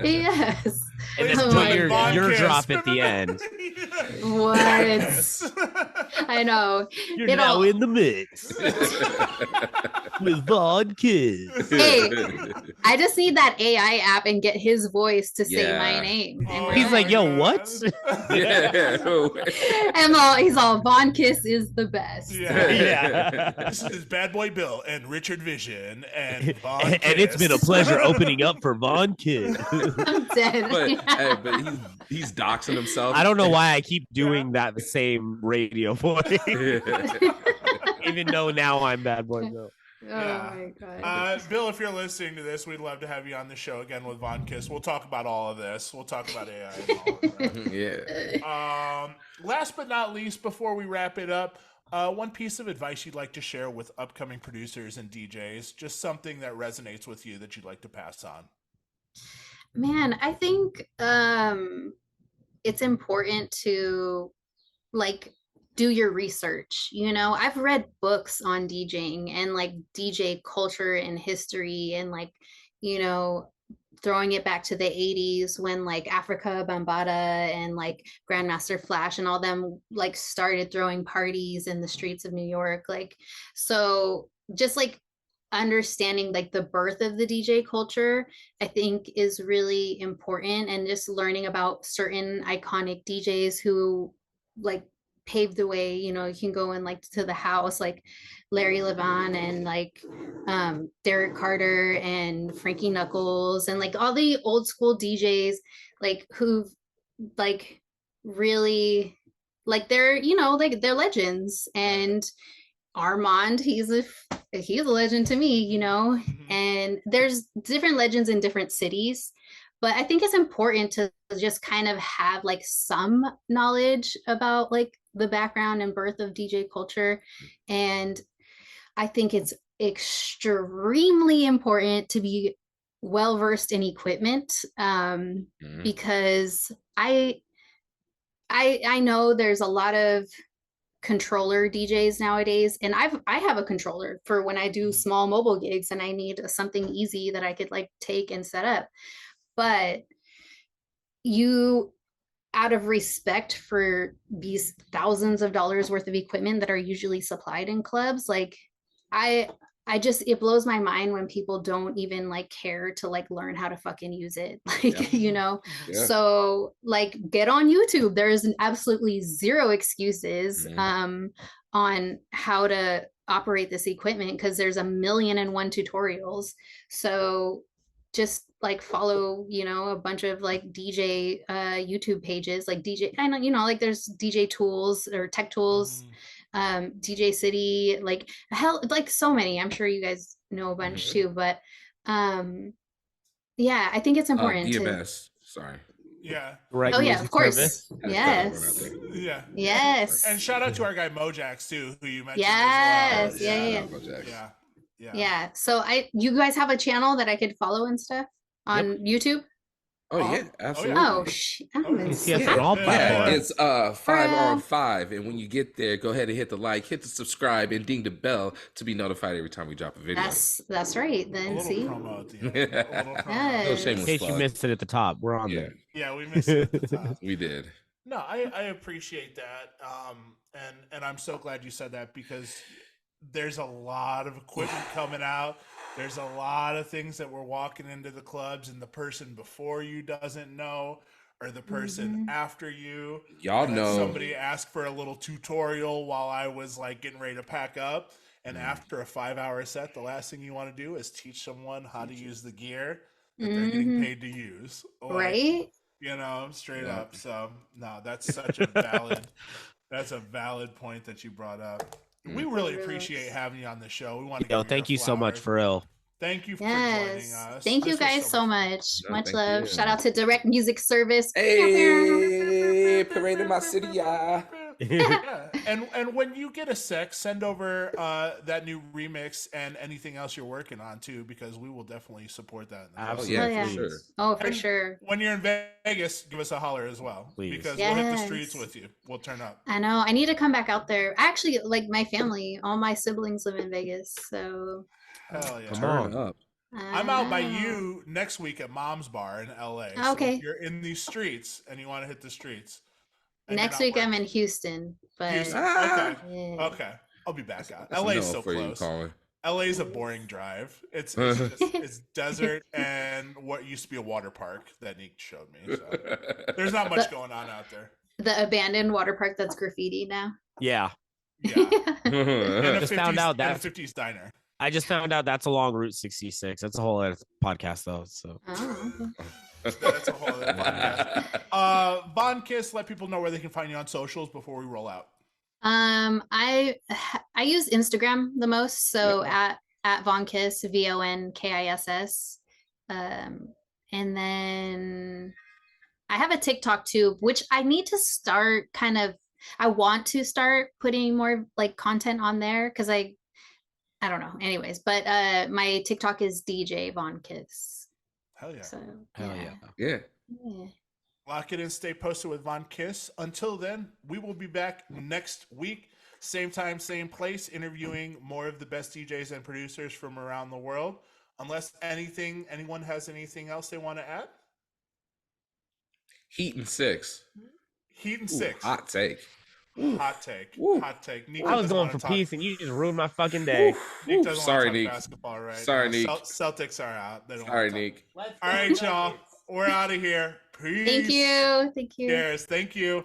Yes.
And then put your drop at the end.
What? I know.
You're now in the mix with Von Kiss.
Hey, I just need that AI app and get his voice to say my name.
He's like, yo, what?
He's all, Von Kiss is the best.
Yeah. This is Bad Boy Bill and Richard Vision and Von Kiss.
And it's been a pleasure opening up for Von Kiss.
I'm dead.
But he's doxing himself.
I don't know why I keep doing that same radio voice. Even though now I'm Bad Boy Bill.
My God.
Bill, if you're listening to this, we'd love to have you on the show again with Von Kiss. We'll talk about all of this. We'll talk about AI and all of that.
Yeah.
Last but not least, before we wrap it up, one piece of advice you'd like to share with upcoming producers and DJs, just something that resonates with you that you'd like to pass on.
Man, I think it's important to like do your research. You know, I've read books on DJing and like DJ culture and history and like, you know, throwing it back to the 80s when like Africa Bambaataa and like Grandmaster Flash and all them like started throwing parties in the streets of New York. Like, so just like understanding like the birth of the DJ culture, I think is really important, and just learning about certain iconic DJs who like paved the way. You know, you can go in like to the house, like Larry Levan and like Derek Carter and Frankie Knuckles and like all the old school DJs like who've like really like they're, you know, like they're legends. And Armand, he's a legend to me, you know. And there's different legends in different cities, but I think it's important to just kind of have like some knowledge about like the background and birth of DJ culture. And I think it's extremely important to be well versed in equipment, because I know there's a lot of controller DJs nowadays, and I have a controller for when I do small mobile gigs and I need something easy that I could like take and set up. But you, out of respect for these thousands of dollars worth of equipment that are usually supplied in clubs, like I just, it blows my mind when people don't even like care to like learn how to fucking use it. Like, you know, so like get on YouTube. There's absolutely zero excuses on how to operate this equipment, because there's 1,000,001 tutorials. So just like follow, you know, a bunch of like DJ YouTube pages, like DJ, I know, you know, like there's DJ Tools or Tech Tools, DJ City, like hell, like so many. I'm sure you guys know a bunch too, but yeah, I think it's important
DMS, sorry.
Yeah.
Right. Oh yeah, of course. Yes.
Yeah.
Yes.
And shout out to our guy Mojax too, who you mentioned.
Yes.
As well.
Yeah.
Yeah.
Yeah. So you guys have a channel that I could follow and stuff on YouTube?
Oh yeah, absolutely.
Oh,
on all platforms.
It's 5 on 5, and when you get there, go ahead and hit the like, hit the subscribe, and ding the bell to be notified every time we drop a video.
That's right. Then see.
No shameless
in case you missed it at the top, we're on there.
Yeah, we missed it at the top.
We did.
No, I appreciate that, and I'm so glad you said that, because there's a lot of equipment coming out. There's a lot of things that we're walking into the clubs and the person before you doesn't know, or the person after you.
Y'all know.
Somebody asked for a little tutorial while I was like getting ready to pack up. And after a 5-hour set, the last thing you want to do is teach someone how to use the gear that they're getting paid to use. Like,
right?
You know, straight up. So no, that's such a valid point that you brought up. We really appreciate having you on the show. We want to give
thank you so much for real.
Thank you for joining us.
Thank you guys so much.
No,
much love.
you.
Shout out to Direct Music Service.
Hey, parade in my city, y'all.
Yeah. And when you get a sec, send over that new remix and anything else you're working on too, because we will definitely support that.
For sure.
Oh, for sure.
When you're in Vegas, give us a holler as well.
Please.
Because we'll hit the streets with you. We'll turn up.
I know. I need to come back out there. Actually, like my family, all my siblings live in Vegas, so
hell yeah.
Turn up.
I'm out by you next week at Mom's Bar in LA. So
okay.
if you're in these streets and you want to hit the streets.
Next week I'm in Houston, but
Houston.
Yeah.
Okay. I'll be back out. LA is so close. LA is a boring drive. It's desert and what used to be a water park that Nick showed me. So there's not much going on out there.
The abandoned water park that's graffiti now.
Yeah.
Yeah.
I just found out that
50s diner.
I just found out that's along Route 66. That's a whole other podcast though. So
that's a whole other podcast. Von Kiss, let people know where they can find you on socials before we roll out.
I use Instagram the most, so at Von Kiss, VONKISS. And then I have a TikTok too, which I need to start I want to start putting more like content on there because I don't know. Anyways, but my TikTok is DJ Von Kiss.
Hell yeah.
So,
hell yeah.
Yeah. Lock it and stay posted with Von Kiss. Until then, we will be back next week. Same time, same place, interviewing more of the best DJs and producers from around the world. Unless anyone has anything else they want to add?
Heat and 6.
Heat and 6.
Hot take.
Hot take. Hot take. Nick
I was going for peace and you just ruined my fucking day.
Nick doesn't
Sorry,
want to
Nick.
talk basketball right
Sorry,
now.
Nick.
Celtics are out. They don't
Sorry,
want to
Nick.
All right, y'all. We're out of here. Peace.
Thank you.
Cheers. Thank you.